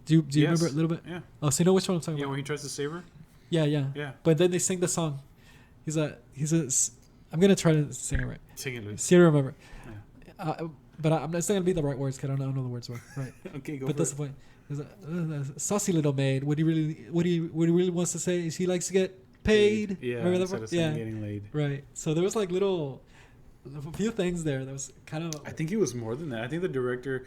Speaker 1: Do you remember it a little bit?
Speaker 3: Yeah.
Speaker 1: Oh, so you know which one I'm talking
Speaker 3: Yeah,
Speaker 1: about?
Speaker 3: when he tries to save her.
Speaker 1: Yeah.
Speaker 3: Yeah.
Speaker 1: But then they sing the song. I'm gonna try to sing it right.
Speaker 3: Sing it, Luis.
Speaker 1: See, I remember.
Speaker 3: Yeah.
Speaker 1: But I'm not saying it'll be the right words because I don't know the words well. Right.
Speaker 3: Okay, go
Speaker 1: But
Speaker 3: for
Speaker 1: that's
Speaker 3: it.
Speaker 1: the point. There's a saucy little maid. What he really wants to say is he likes to get paid.
Speaker 3: Yeah.
Speaker 1: Remember that
Speaker 3: Instead
Speaker 1: part?
Speaker 3: of saying
Speaker 1: Yeah.
Speaker 3: getting laid.
Speaker 1: Right. So there was a few things there that was kind of.
Speaker 3: I think it was more than that. I think the director.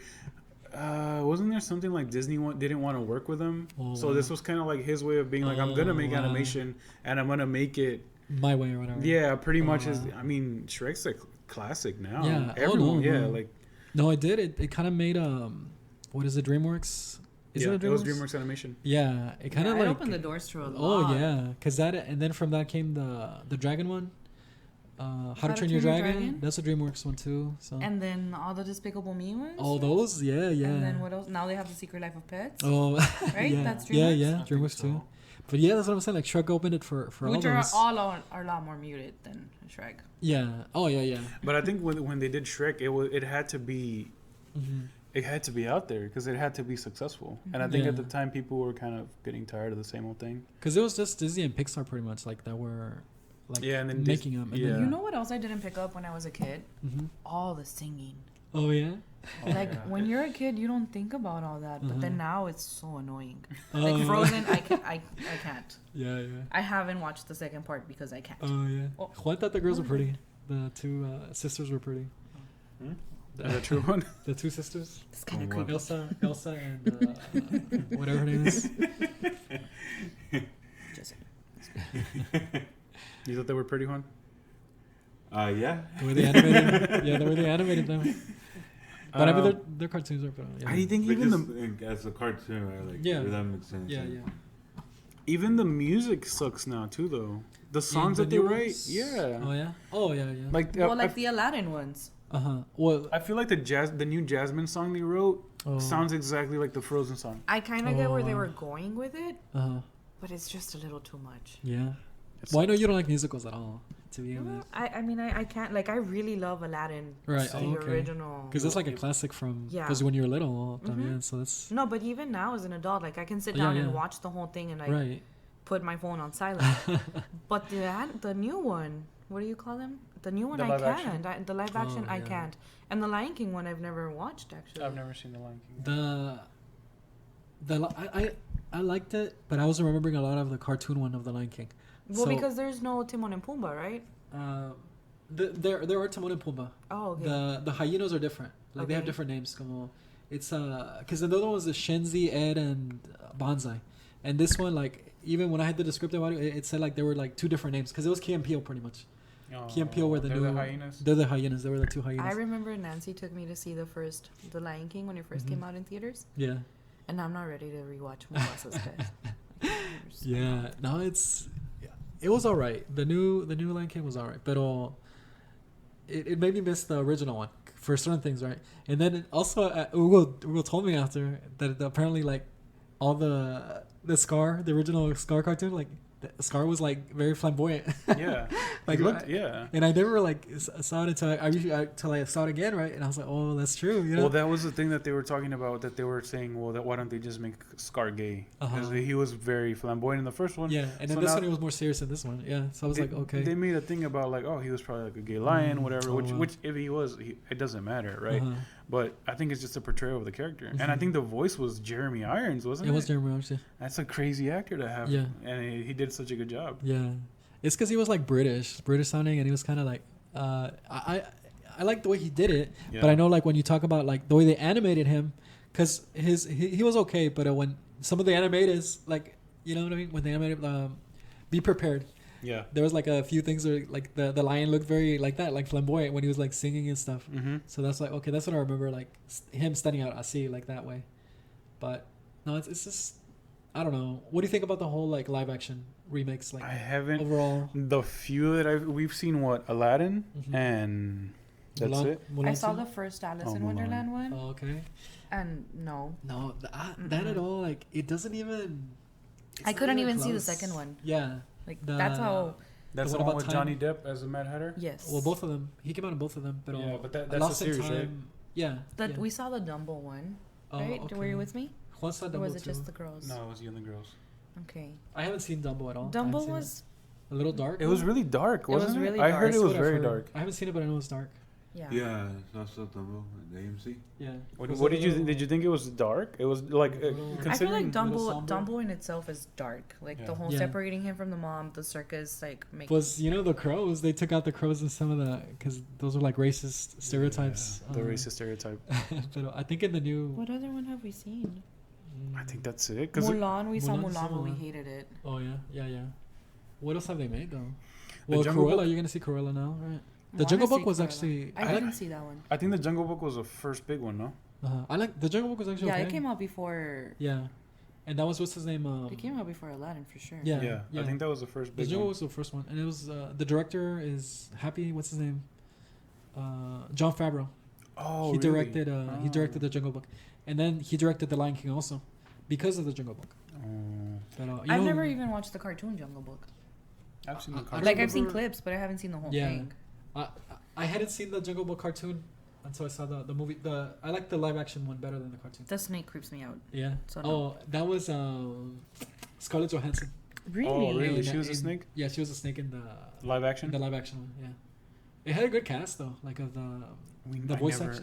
Speaker 3: Wasn't there something like Disney didn't want to work with him?
Speaker 1: Oh,
Speaker 3: so
Speaker 1: wow.
Speaker 3: this was kind of like his way of being like, I'm gonna make animation and I'm gonna make it
Speaker 1: my way or whatever.
Speaker 3: Yeah, pretty much.
Speaker 1: wow.
Speaker 3: I mean, Shrek's a classic now.
Speaker 1: Yeah.
Speaker 3: Everyone.
Speaker 1: No.
Speaker 3: Like.
Speaker 1: No, it did. It kind of made what is it? DreamWorks. Is it
Speaker 3: It was DreamWorks Animation.
Speaker 1: Yeah, it kind of
Speaker 2: it opened the doors to a lot.
Speaker 1: Oh yeah, because and then from that came the Dragon one. How to Train Your Dragon. That's a DreamWorks one too. So.
Speaker 2: And then all the Despicable Me ones.
Speaker 1: All those, yeah.
Speaker 2: And then what else? Now they have The Secret Life of Pets.
Speaker 1: Oh,
Speaker 2: right.
Speaker 1: Yeah.
Speaker 2: That's DreamWorks.
Speaker 1: Yeah, DreamWorks too. But yeah, that's what I'm saying. Like Shrek opened it for all
Speaker 2: Which
Speaker 1: those.
Speaker 2: are a lot more muted than Shrek.
Speaker 1: Yeah. Oh yeah.
Speaker 3: But I think when they did Shrek, it had to be.
Speaker 1: Mm-hmm.
Speaker 3: It had to be out there because it had to be successful. And I think at the time people were kind of getting tired of the same old thing.
Speaker 1: Because it was just Disney and Pixar pretty much like that were
Speaker 3: and then
Speaker 1: making them.
Speaker 3: Yeah.
Speaker 2: You know what else I didn't pick up when I was a kid?
Speaker 1: Mm-hmm.
Speaker 2: All the singing.
Speaker 1: Oh yeah.
Speaker 2: When you're a kid, you don't think about all that, but then now it's so annoying.
Speaker 1: Oh.
Speaker 2: Like Frozen, I can't.
Speaker 1: Yeah.
Speaker 2: I haven't watched the second part because I can't.
Speaker 1: Oh yeah.
Speaker 2: Oh.
Speaker 1: Juan thought the girls were pretty. The 2 sisters were pretty.
Speaker 3: The true one.
Speaker 1: The 2 sisters.
Speaker 2: It's kind of creepy.
Speaker 1: Elsa and whatever her name is.
Speaker 2: Just
Speaker 3: You thought they were pretty, Juan?
Speaker 4: Yeah.
Speaker 1: The way they animated them. But I mean, their cartoons are. Yeah.
Speaker 3: I think even
Speaker 4: as a cartoon, right? Like,
Speaker 1: Yeah.
Speaker 4: that makes sense.
Speaker 1: Yeah.
Speaker 3: even the music sucks now too, though. The songs that they write, yeah.
Speaker 1: Oh yeah.
Speaker 3: Like
Speaker 2: the Aladdin ones.
Speaker 1: Well,
Speaker 3: I feel like the new Jasmine song they wrote sounds exactly like the Frozen song.
Speaker 2: I kind of get where they were going with it,
Speaker 1: but
Speaker 2: it's just a little too much.
Speaker 1: Yeah. Well, I know you don't like musicals at all, to begin with.
Speaker 2: I mean, I can't. Like, I really love Aladdin.
Speaker 1: Right.
Speaker 2: The original.
Speaker 1: Because it's like a classic from.
Speaker 2: Yeah.
Speaker 1: Because when you were little, so that's.
Speaker 2: No, but even now as an adult, like I can sit down and watch the whole thing and like put my phone on silent. But the new one, what do you call them? The new one I can't. The live action I can't. And the Lion King one I've never watched actually.
Speaker 3: I've never seen the Lion
Speaker 1: King. I liked it, but I was remembering a lot of the cartoon one of the Lion King.
Speaker 2: Well, because there's no Timon and Pumbaa, right?
Speaker 1: There are Timon and Pumbaa.
Speaker 2: Oh, okay.
Speaker 1: The hyenas are different. Like they have different names. Como, it's because the other one was the Shenzi, Ed, and Bonsai, and this one like even when I had the descriptive audio, it said like there were like 2 different names because it was Key and Peele pretty much. Key and Peele were the hyenas. They're the hyenas. They were the 2 hyenas.
Speaker 2: I remember Nancy took me to see the Lion King when it first came out in theaters.
Speaker 1: Yeah.
Speaker 2: And I'm not ready to rewatch Mufasa's death.
Speaker 1: Yeah. No, it was all right. The new Lion King was all right, but it made me miss the original one for certain things, right? And then also Ugo told me after that apparently like all the original Scar cartoon, like Scar was like very flamboyant.
Speaker 3: Yeah.
Speaker 1: Like and I never like saw it until I saw it again, right? And I was like, oh, that's true. You know?
Speaker 3: Well, that was the thing that they were talking about. That they were saying, well, why don't they just make Scar gay? Because he was very flamboyant in the first one.
Speaker 1: Yeah, and then this one he was more serious than this one. Yeah, so I was like, okay.
Speaker 3: They made a thing about like, oh, he was probably like a gay lion, whatever. Which if he was, it doesn't matter, right? But I think it's just a portrayal of the character, and I think the voice was Jeremy Irons, wasn't it?
Speaker 1: It was Jeremy Irons. Yeah.
Speaker 3: That's a crazy actor to have.
Speaker 1: Yeah,
Speaker 3: and he did such a good job.
Speaker 1: Yeah, it's because he was like British sounding, and he was kind of like, I I like the way he did it, but I know like when you talk about like the way they animated him, because he was okay, but when some of the animators like you know what I mean when they animated Be Prepared. Yeah, there was like a few things where like the lion looked very like that, like flamboyant when he was like singing and stuff. Mm-hmm. So that's like okay, that's what I remember, like him standing out. I see like that way, but no, it's just I don't know. What do you think about the whole like live action remakes? Like I haven't overall. The few that we've seen, what Aladdin and that's Mulan, it.
Speaker 2: Mulan I saw the first Alice in Wonderland one. Oh, okay. And no,
Speaker 1: that at all. Like it doesn't even.
Speaker 2: I couldn't even see the second one. Yeah. Like that's how.
Speaker 3: That's the one with Johnny Depp as a Mad Hatter.
Speaker 1: Yes. Well, both of them. He came out in both of them. But
Speaker 3: yeah, but that's a series, right?
Speaker 1: Yeah.
Speaker 2: We saw the Dumbo one, right? Okay. Were you with me?
Speaker 1: Juan saw Dumbo, or was it
Speaker 2: just the girls?
Speaker 3: No, it was you and the girls.
Speaker 2: Okay.
Speaker 1: I haven't seen Dumbo at all.
Speaker 2: Dumbo was
Speaker 1: a little dark.
Speaker 3: It was really dark, wasn't it? Really dark. I heard it was very dark.
Speaker 1: I haven't seen it, but I know it's dark.
Speaker 4: Yeah, it's not so Dumbo at the AMC.
Speaker 1: Yeah.
Speaker 3: What did you did you think it was dark? It was like
Speaker 2: I feel like Dumbo in itself is dark. Like the whole separating him from the mom, the circus, like making.
Speaker 1: Was the crows? They took out the crows in some of the because those were like racist stereotypes.
Speaker 3: Yeah, the racist stereotype.
Speaker 1: But I think in the new.
Speaker 2: What other one have we seen?
Speaker 3: I think that's it.
Speaker 2: Mulan, we saw Mulan, but we hated it.
Speaker 1: Oh yeah. What else have they made though? Well, Cruella, you're gonna see Cruella now, right? The Jungle Book was actually.
Speaker 2: I didn't see that one.
Speaker 3: I think the Jungle Book was the first big one, no?
Speaker 1: I like the Jungle Book was actually.
Speaker 2: Yeah, it came out before.
Speaker 1: Yeah, and that was what's his name?
Speaker 2: It came out before Aladdin for sure.
Speaker 1: Yeah.
Speaker 3: I think that was the first big one.
Speaker 1: The Jungle was the first one, and it was the director is Happy. What's his name? Jon Favreau.
Speaker 3: Oh,
Speaker 1: he directed. He directed the Jungle Book, and then he directed the Lion King also, because of the Jungle Book.
Speaker 2: But, I've never even watched the cartoon Jungle Book.
Speaker 3: I've seen the cartoon.
Speaker 2: Like I've seen clips, but I haven't seen the whole thing.
Speaker 1: I hadn't seen the Jungle Book cartoon until I saw the movie. I like the live action one better than the cartoon.
Speaker 2: The snake creeps me out.
Speaker 1: Yeah. So no. That was Scarlett Johansson.
Speaker 2: Really?
Speaker 3: Oh, really? She was a snake?
Speaker 1: Yeah, she was a snake in the
Speaker 3: live action.
Speaker 1: The live action one. Yeah. It had a good cast though, like of the voice actors.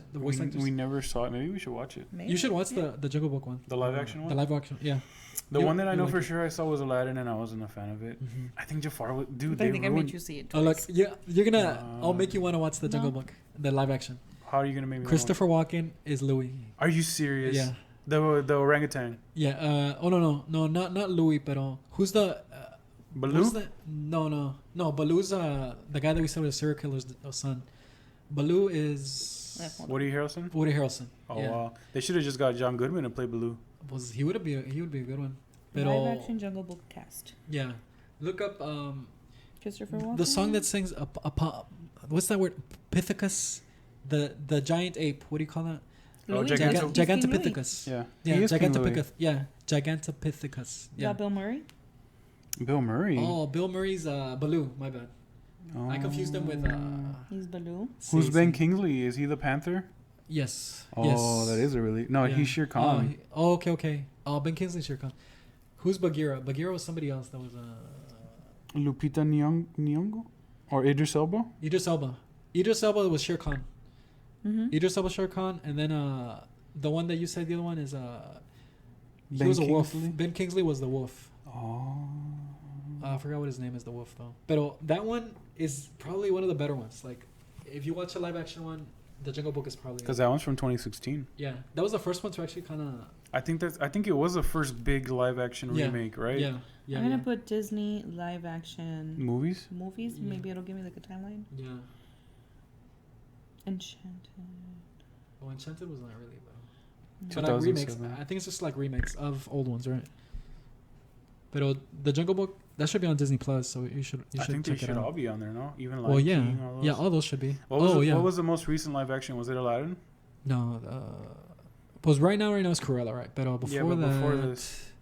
Speaker 3: We never saw it. Maybe we should watch it.
Speaker 1: Maybe. You should watch the Jungle Book one.
Speaker 3: The live action one.
Speaker 1: The live action, yeah.
Speaker 3: The one that I know for sure I saw was Aladdin, and I wasn't a fan of it. Mm-hmm. I think Jafar was... Dude,
Speaker 2: I think I made you see it twice.
Speaker 1: Oh, look, yeah, you're gonna... I'll make you want to watch the Jungle Book, the live action.
Speaker 3: How are you gonna make me
Speaker 1: Christopher Walken is Louis.
Speaker 3: Are you serious?
Speaker 1: Yeah.
Speaker 3: The orangutan.
Speaker 1: Yeah. No, not Louis, but who's the...
Speaker 3: Baloo?
Speaker 1: No. Baloo's the guy that we said was a serial killer's son. Baloo is...
Speaker 3: Woody Harrelson?
Speaker 1: Woody Harrelson.
Speaker 3: Oh, yeah. Wow. They should have just got John Goodman to play Baloo.
Speaker 1: He would be a good one.
Speaker 2: Live action Jungle Book cast.
Speaker 1: Yeah, look up
Speaker 2: Christopher Walken.
Speaker 1: The song that sings what's that word? Pithecus, the giant ape. What do you call that?
Speaker 3: Oh,
Speaker 1: Gigantopithecus.
Speaker 3: Yeah,
Speaker 1: Gigantopithecus. Yeah, Gigantopithecus. Yeah.
Speaker 2: Is that Bill Murray?
Speaker 3: Bill Murray.
Speaker 1: Oh, Bill Murray's Baloo. My bad. I confused him with.
Speaker 2: He's Baloo.
Speaker 3: Who's Ben Kingsley? Is he the Panther?
Speaker 1: Yes.
Speaker 3: Oh, that is a really... No, he's Shere Khan.
Speaker 1: Okay. Oh, Ben Kingsley's Shere Khan. Who's Bagheera? Bagheera was somebody else that was...
Speaker 3: Lupita Nyong'o? Or Idris Elba?
Speaker 1: Idris Elba was Shere Khan.
Speaker 2: Mm-hmm.
Speaker 1: Idris Elba, Shere Khan. And then the one that you said, the other one is... he was a wolf. Ben Kingsley was the wolf.
Speaker 3: Oh.
Speaker 1: I forgot what his name is, the wolf, though. But that one is probably one of the better ones. Like, if you watch a live action one... The Jungle Book is probably...
Speaker 3: Because that one's from 2016.
Speaker 1: Yeah. That was the first one to actually kind of...
Speaker 3: I think it was the first big live-action remake, right?
Speaker 1: Yeah.
Speaker 2: I'm going to put Disney live-action...
Speaker 3: Movies?
Speaker 2: Yeah. Maybe it'll give me like a timeline.
Speaker 1: Yeah.
Speaker 2: Enchanted.
Speaker 1: Oh, Enchanted was not really, though. But like remakes. I think it's just like remakes of old ones, right? But the Jungle Book... That should be on Disney Plus, so you should check it out. I think they should
Speaker 3: all be on there, no? Even Lion King, all those.
Speaker 1: Yeah, all those should be.
Speaker 3: What was the most recent live action? Was it Aladdin?
Speaker 1: No, because right now it's Cruella, right? But before this,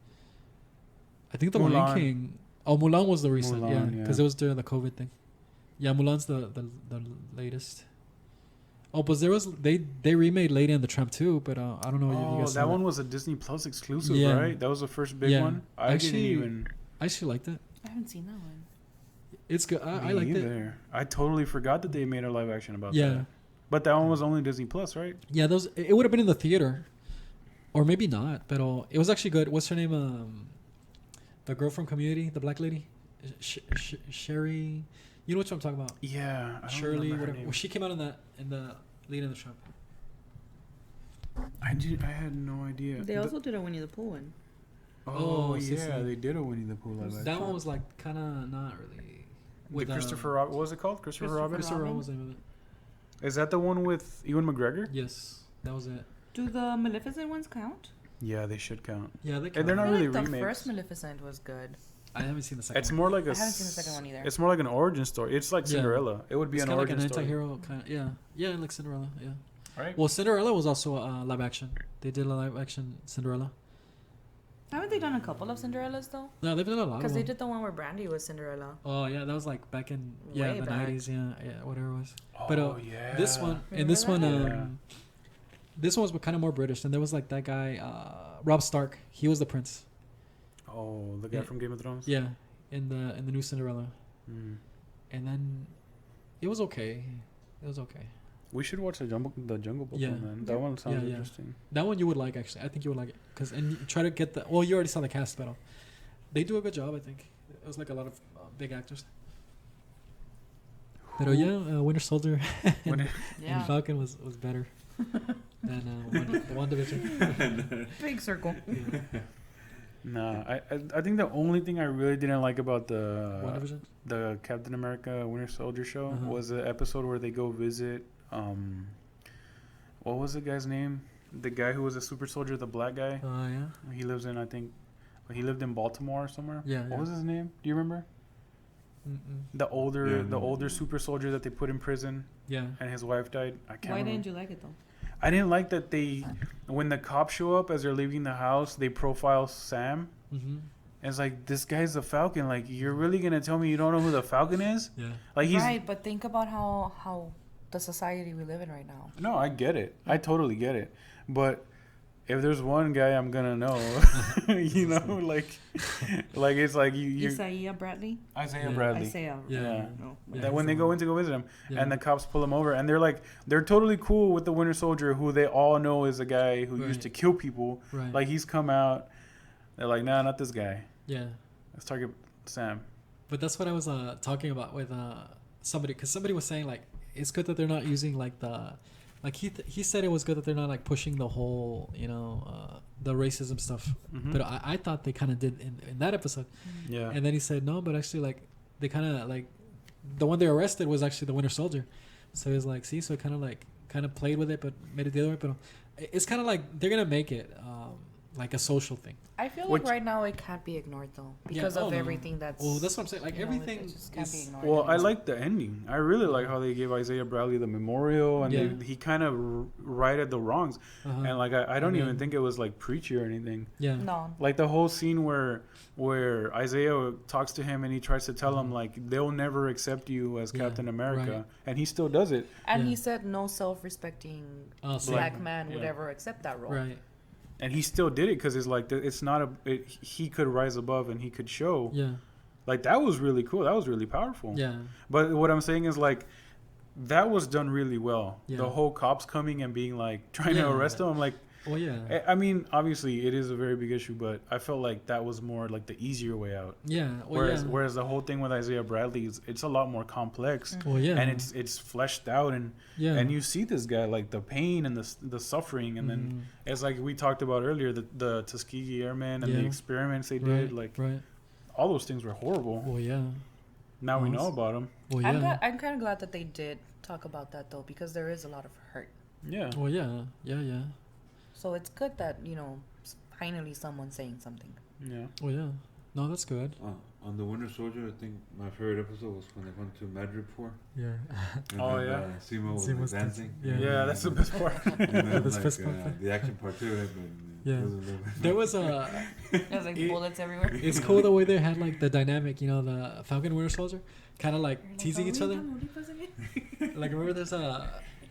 Speaker 1: I think the Lion King. Oh, Mulan was the recent, because it was during the COVID thing. Yeah, Mulan's the latest. Oh, but they remade Lady and the Tramp too, but I don't know.
Speaker 3: Oh,
Speaker 1: if you
Speaker 3: that one was a Disney Plus exclusive, right? That was the first big one. I actually
Speaker 1: liked it.
Speaker 2: I haven't seen that one.
Speaker 1: It's good. I liked it.
Speaker 3: I totally forgot that they made a live action about that. But that one was only Disney Plus, right?
Speaker 1: Yeah, it would have been in the theater, or maybe not. But it was actually good. What's her name? The girl from Community, the black lady, Sherry You know what I'm talking about?
Speaker 3: Yeah, I don't
Speaker 1: Shirley,
Speaker 3: remember her
Speaker 1: whatever.
Speaker 3: name.
Speaker 1: Well, she came out in the lead in the Trump.
Speaker 3: I had no idea.
Speaker 2: They also did a Winnie the Pooh one.
Speaker 3: Oh yeah, they did a Winnie the Pooh live action.
Speaker 1: That one was like kind of not really.
Speaker 3: With Christopher Robin. What was it called? Christopher Robin?
Speaker 1: Christopher Robin was the name of it.
Speaker 3: Is that the one with Ewan McGregor?
Speaker 1: Yes, that was it.
Speaker 2: Do the Maleficent ones count?
Speaker 3: Yeah, they should count.
Speaker 1: Yeah, they count.
Speaker 3: And they're not really
Speaker 2: the
Speaker 3: remakes.
Speaker 2: first Maleficent was good.
Speaker 1: I haven't seen the second.
Speaker 3: It's
Speaker 1: one.
Speaker 3: more like
Speaker 2: I haven't seen the second one either.
Speaker 3: It's more like an origin story. It's like Cinderella. It would be an origin
Speaker 1: like an
Speaker 3: story.
Speaker 1: anti-hero kind of, yeah, like Cinderella, yeah.
Speaker 3: Right.
Speaker 1: Well, Cinderella was also live action. They did a live action Cinderella.
Speaker 2: Haven't they done a couple of Cinderellas though?
Speaker 1: No, they've done a lot.
Speaker 2: Because they did the one where Brandy was Cinderella.
Speaker 1: Oh yeah, that was like back in
Speaker 2: Way
Speaker 1: the
Speaker 2: back.
Speaker 1: 90s, yeah, whatever it was.
Speaker 3: Oh,
Speaker 1: But
Speaker 3: yeah.
Speaker 1: this one and
Speaker 2: Remember
Speaker 1: this one,
Speaker 3: that?
Speaker 1: this one was kind of more British. And there was like that guy, Rob Stark. He was the prince.
Speaker 3: Oh, the guy from Game of Thrones.
Speaker 1: Yeah, in the new Cinderella.
Speaker 3: Mm.
Speaker 1: And then it was okay. It was okay.
Speaker 3: We should watch the Jungle Book
Speaker 1: Yeah.
Speaker 3: one, man. That one sounds
Speaker 1: Yeah.
Speaker 3: interesting.
Speaker 1: That one you would like, actually. I think you would like it. And you try to get the... Well, you already saw the cast, but they do a good job, I think. It was like a lot of big actors. But yeah, Winter Soldier and Falcon was better than the WandaVision.
Speaker 2: Big circle.
Speaker 1: Yeah.
Speaker 3: Nah, I think the only thing I really didn't like about
Speaker 1: WandaVision?
Speaker 3: the Captain America Winter Soldier show
Speaker 1: Uh-huh.
Speaker 3: was the episode where they go visit what was the guy's name? The guy who was a super soldier, the black guy.
Speaker 1: Yeah.
Speaker 3: He lives in, I think, he lived in Baltimore or somewhere.
Speaker 1: Yeah.
Speaker 3: What was his name? Do you remember?
Speaker 1: Mm-mm.
Speaker 3: The older super soldier that they put in prison
Speaker 1: Yeah.
Speaker 3: and his wife died. I can't
Speaker 2: Why
Speaker 3: remember.
Speaker 2: didn't you like it though?
Speaker 3: I didn't like that when the cops show up as they're leaving the house, they profile Sam.
Speaker 1: Mm-hmm.
Speaker 3: And it's like, this guy's the Falcon. Like, you're really gonna tell me you don't know who the Falcon is?
Speaker 1: Yeah.
Speaker 3: Like, he's
Speaker 2: Right, but think about how the society we live in right now.
Speaker 3: no, I get it. I totally get it. But if there's one guy I'm gonna know, you know, like it's like you
Speaker 2: Isaiah Bradley.
Speaker 3: Isaiah
Speaker 1: Yeah.
Speaker 3: Bradley.
Speaker 2: Isaiah.
Speaker 3: Yeah.
Speaker 2: No.
Speaker 1: Yeah,
Speaker 3: That when they go in to go visit him,
Speaker 1: Yeah.
Speaker 3: and the cops pull him over, and they're totally cool with the Winter Soldier, who they all know is a guy who used
Speaker 1: Right.
Speaker 3: to kill people.
Speaker 1: Right.
Speaker 3: Like, he's come out, they're like, nah, not this guy.
Speaker 1: Yeah.
Speaker 3: Let's target Sam.
Speaker 1: But that's what I was talking about with somebody, because somebody was saying like it's good that they're not using like the, like he said it was good that they're not like pushing the whole the racism stuff.
Speaker 3: Mhm.
Speaker 1: But I thought they kind of did in that episode.
Speaker 3: Yeah.
Speaker 1: And then he said no, but actually like they kind of like the one they arrested was actually the Winter Soldier. So he was like, see, so it kind of played with it, but made it the other way. But it's kind of like they're gonna make it like a social thing.
Speaker 2: I feel
Speaker 3: Which-
Speaker 2: like right now it can't be ignored though because
Speaker 1: Yeah.
Speaker 2: of
Speaker 1: no.
Speaker 2: everything that's.
Speaker 1: Well, that's what I'm saying. Like
Speaker 2: you know,
Speaker 1: everything
Speaker 2: it just can't be
Speaker 1: is.
Speaker 2: ignored.
Speaker 3: Well, I
Speaker 2: anymore.
Speaker 3: like the ending. I really like how they gave Isaiah Bradley the memorial, and
Speaker 1: Yeah.
Speaker 3: he kind of righted the wrongs.
Speaker 1: Uh-huh.
Speaker 3: And like I don't
Speaker 1: And
Speaker 3: even
Speaker 1: then-
Speaker 3: think it was like preachy or anything.
Speaker 1: Yeah.
Speaker 2: No.
Speaker 3: Like the whole scene where Isaiah talks to him and he tries to tell him like they'll never accept you as
Speaker 1: Yeah,
Speaker 3: Captain America,
Speaker 1: right.
Speaker 3: and he still does it.
Speaker 2: And
Speaker 1: Yeah.
Speaker 2: he said no self-respecting
Speaker 1: So-
Speaker 2: black man would
Speaker 3: yeah.
Speaker 2: ever accept that role.
Speaker 1: Right.
Speaker 3: And he still did it because it's like it's not he could rise above and he could show
Speaker 1: Yeah.
Speaker 3: like that was really cool. That was really powerful.
Speaker 1: Yeah.
Speaker 3: But what I'm saying is like that was done really well.
Speaker 1: Yeah.
Speaker 3: The whole cops coming and being like trying to
Speaker 1: Yeah.
Speaker 3: arrest him. I'm like,
Speaker 1: Well, yeah.
Speaker 3: I mean, obviously it is a very big issue, but I felt like that was more like the easier way out.
Speaker 1: Yeah. Well,
Speaker 3: Whereas the whole thing with Isaiah Bradley it's a lot more complex.
Speaker 1: Well, yeah.
Speaker 3: And it's fleshed out and
Speaker 1: yeah.
Speaker 3: and you see this guy like the pain and the suffering and then
Speaker 1: Mhm.
Speaker 3: it's like we talked about earlier the Tuskegee Airmen and the
Speaker 1: Yeah.
Speaker 3: experiments they
Speaker 1: right,
Speaker 3: did like
Speaker 1: right.
Speaker 3: all those things were horrible.
Speaker 1: Well, yeah.
Speaker 3: Now we
Speaker 1: Well,
Speaker 3: know about them.
Speaker 1: Well, yeah.
Speaker 2: I'm kind of glad that they did talk about that though because there is a lot of hurt.
Speaker 3: Yeah.
Speaker 1: Well, yeah. Yeah, yeah.
Speaker 2: So it's good that finally someone's saying something.
Speaker 3: Yeah.
Speaker 1: Well, yeah. No, that's good.
Speaker 4: On the Winter Soldier, I think my favorite episode was when they went to Madripoor.
Speaker 1: Yeah.
Speaker 4: And
Speaker 3: Oh,
Speaker 4: then,
Speaker 3: yeah.
Speaker 4: Simo was
Speaker 1: Simo's
Speaker 4: like, dancing.
Speaker 1: dancing.
Speaker 3: Yeah, that's the best part.
Speaker 4: And then,
Speaker 1: This
Speaker 4: like,
Speaker 1: fist bump.
Speaker 4: the action part too.
Speaker 1: Yeah.
Speaker 4: It was a little bit
Speaker 1: There was a.
Speaker 2: There's like
Speaker 1: It-
Speaker 2: bullets everywhere.
Speaker 1: It's cool the way they had like the dynamic, the Falcon and Winter Soldier, kind of like teasing each other. Like remember there's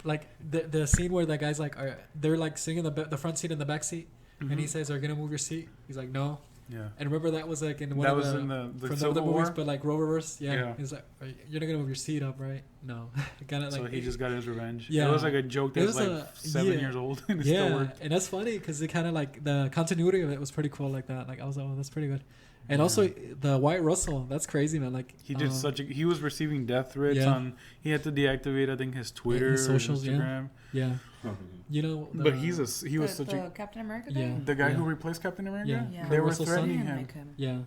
Speaker 1: like the scene where the guys like they're like sitting in the front seat and the back seat, and he says, "Are you gonna move your seat?" He's like, "No."
Speaker 3: Yeah.
Speaker 1: And remember that was like in one
Speaker 3: That
Speaker 1: of
Speaker 3: was
Speaker 1: the
Speaker 3: in the
Speaker 1: from the
Speaker 3: Civil
Speaker 1: other movies,
Speaker 3: War?
Speaker 1: but like role reverse. Yeah.
Speaker 3: Yeah.
Speaker 1: He's like, "You're not gonna move your seat up, right?" No. Kind of
Speaker 3: so
Speaker 1: like
Speaker 3: he just got his revenge.
Speaker 1: Yeah.
Speaker 3: It was like a joke that was like 7 years old and it still worked.
Speaker 1: And that's funny because it kind of like the continuity of it was pretty cool like that. Like I was like, oh, that's pretty good. And also the Wyatt Russell, that's crazy, man. Like
Speaker 3: he did he was receiving death threats on. He had to deactivate, I think, his Twitter, his socials,
Speaker 1: Instagram. Yeah. You know,
Speaker 3: but he was such a
Speaker 2: Captain America guy?
Speaker 3: the guy who replaced Captain America.
Speaker 2: Yeah.
Speaker 3: They were threatening him.
Speaker 1: Yeah.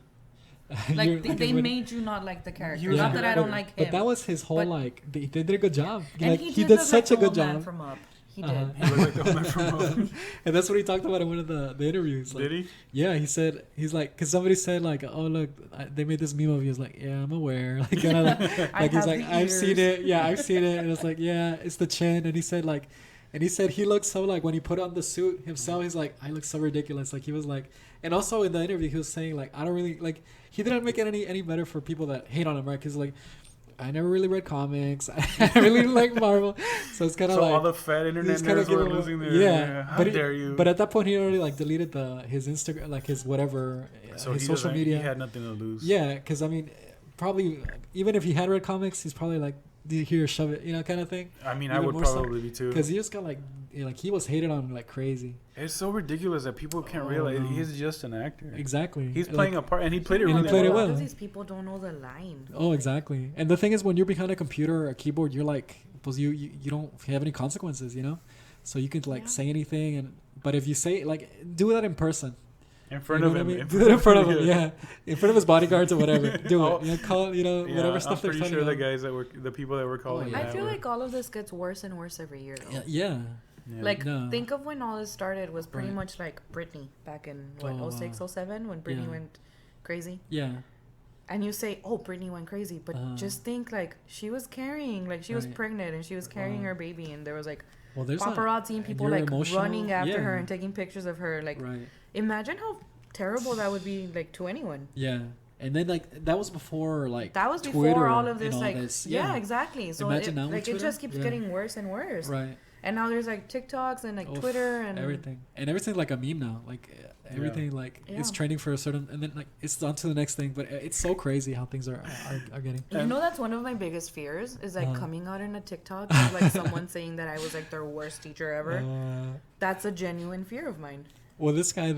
Speaker 2: Like they made you not like the character. Not that I don't like him.
Speaker 1: But that was his whole like. They did a good job.
Speaker 2: And
Speaker 1: like,
Speaker 2: he
Speaker 1: did such a good job.
Speaker 2: From Up. He did.
Speaker 3: He looked like the man from Up.
Speaker 1: And that's what he talked about in one of the interviews. Like,
Speaker 3: did he?
Speaker 1: Yeah, he said he's like because somebody said like, oh look, they made this meme of you. He was like, yeah, I'm aware. Like kind of like he's like, I've seen it. Yeah, I've seen it. And it's like, yeah, it's the chin. And he said like. And he said he looked so like when he put on the suit himself, he's like, I look so ridiculous. Like he was like, and also in the interview he was saying like, I don't really like. He didn't make it any better for people that hate on him, right? Because like, I never really read comics. I really like Marvel, so it's kind of like
Speaker 3: all the fat internet nerds were losing their. How dare you?
Speaker 1: But at that point, he already like deleted his Instagram, like his whatever,
Speaker 3: so
Speaker 1: his social media.
Speaker 3: He had nothing to lose.
Speaker 1: Yeah, because I mean, probably even if he had read comics, he's probably like, here, shove it, kind of thing.
Speaker 3: I mean, I would probably be too.
Speaker 1: Because he just got like he was hated on like crazy.
Speaker 3: It's so ridiculous that people can't realize he's just an actor.
Speaker 1: Exactly.
Speaker 3: He's playing a part, and he played it really
Speaker 1: well.
Speaker 2: A lot of these people don't know the line.
Speaker 1: Oh, exactly. And the thing is, when you're behind a computer or a keyboard, you're like, you don't have any consequences, so you can like say anything. But if you say like, do that in person.
Speaker 3: In front of him.
Speaker 1: Do it in front of him, yeah. In front of his bodyguards or whatever. Do it. Call whatever stuff they're
Speaker 3: pretty sure the people that were calling.
Speaker 2: I feel like all of this gets worse and worse every year, though.
Speaker 1: Yeah.
Speaker 2: Like, think of when all this started was pretty much like Britney back in, 06, 07, when Britney went crazy.
Speaker 1: Yeah.
Speaker 2: And you say, oh, Britney went crazy. But just think, like, she was carrying, like, she was pregnant and she was carrying her baby. And there was, like, paparazzi and people, like, running after her and taking pictures of her. Like, imagine how terrible that would be, like, to anyone.
Speaker 1: Yeah. And then, like, that was before, like,
Speaker 2: that was before
Speaker 1: Twitter
Speaker 2: all of this,
Speaker 1: all
Speaker 2: like,
Speaker 1: this.
Speaker 2: Yeah, exactly. So,
Speaker 1: imagine now
Speaker 2: like, it just keeps getting worse and worse.
Speaker 1: Right.
Speaker 2: And now there's, like, TikToks and, like, Twitter and...
Speaker 1: everything. And everything's, like, a meme now. Like, everything, like, it's trending for a certain... And then, like, it's on to the next thing. But it's so crazy how things are getting.
Speaker 2: You know, that's one of my biggest fears is, like, coming out in a TikTok of, like, someone saying that I was, like, their worst teacher ever. That's a genuine fear of mine.
Speaker 1: Well, this guy,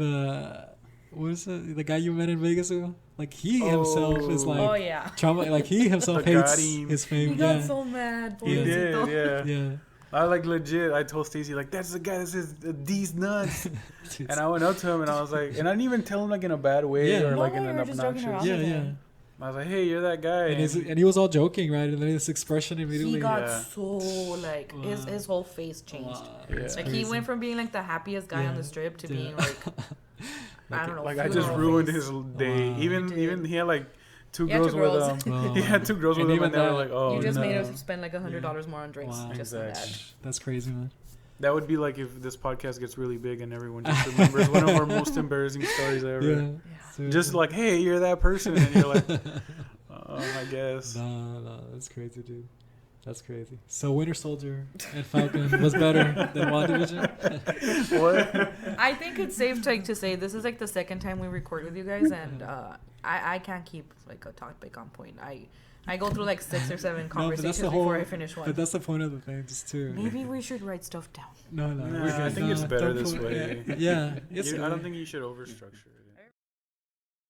Speaker 1: what is it? The guy you met in Vegas ago? Like, he himself is, like... trauma. Like, he himself hates his fame.
Speaker 2: He got so mad.
Speaker 3: He did,
Speaker 1: yeah.
Speaker 3: I like legit. I told Stacey like that's the guy that says these nuts, and I went up to him and I was like, and I didn't even tell him like in a bad way or like in an obnoxious.
Speaker 1: Yeah.
Speaker 3: I was like, hey, you're that guy,
Speaker 1: and he was all joking, right? And then his expression immediately.
Speaker 2: He got so like his whole face changed. Like he went from being like the happiest guy on the strip to being like I don't know.
Speaker 3: Like I just ruined his day. Even he had like. Two girls with him. He had two girls with him, and they were like, "Oh,
Speaker 2: you just made us spend like $100 more on drinks just on that."
Speaker 1: That's crazy, man.
Speaker 3: That would be like if this podcast gets really big and everyone just remembers one of our most embarrassing stories ever. Yeah. Just like, hey, you're that person, and you're like, I guess.
Speaker 1: No, that's crazy, dude. That's crazy. So Winter Soldier and Falcon was better than WandaVision?
Speaker 3: What?
Speaker 2: I think it's safe to say this is like the second time we record with you guys, and I can't keep like a topic on point. I go through like 6 or 7 conversations before I finish one.
Speaker 1: But that's the point of the thing, just too.
Speaker 2: Maybe we should write stuff down.
Speaker 1: No.
Speaker 3: I think it's better this way.
Speaker 1: Yeah.
Speaker 3: I don't think you should overstructure it.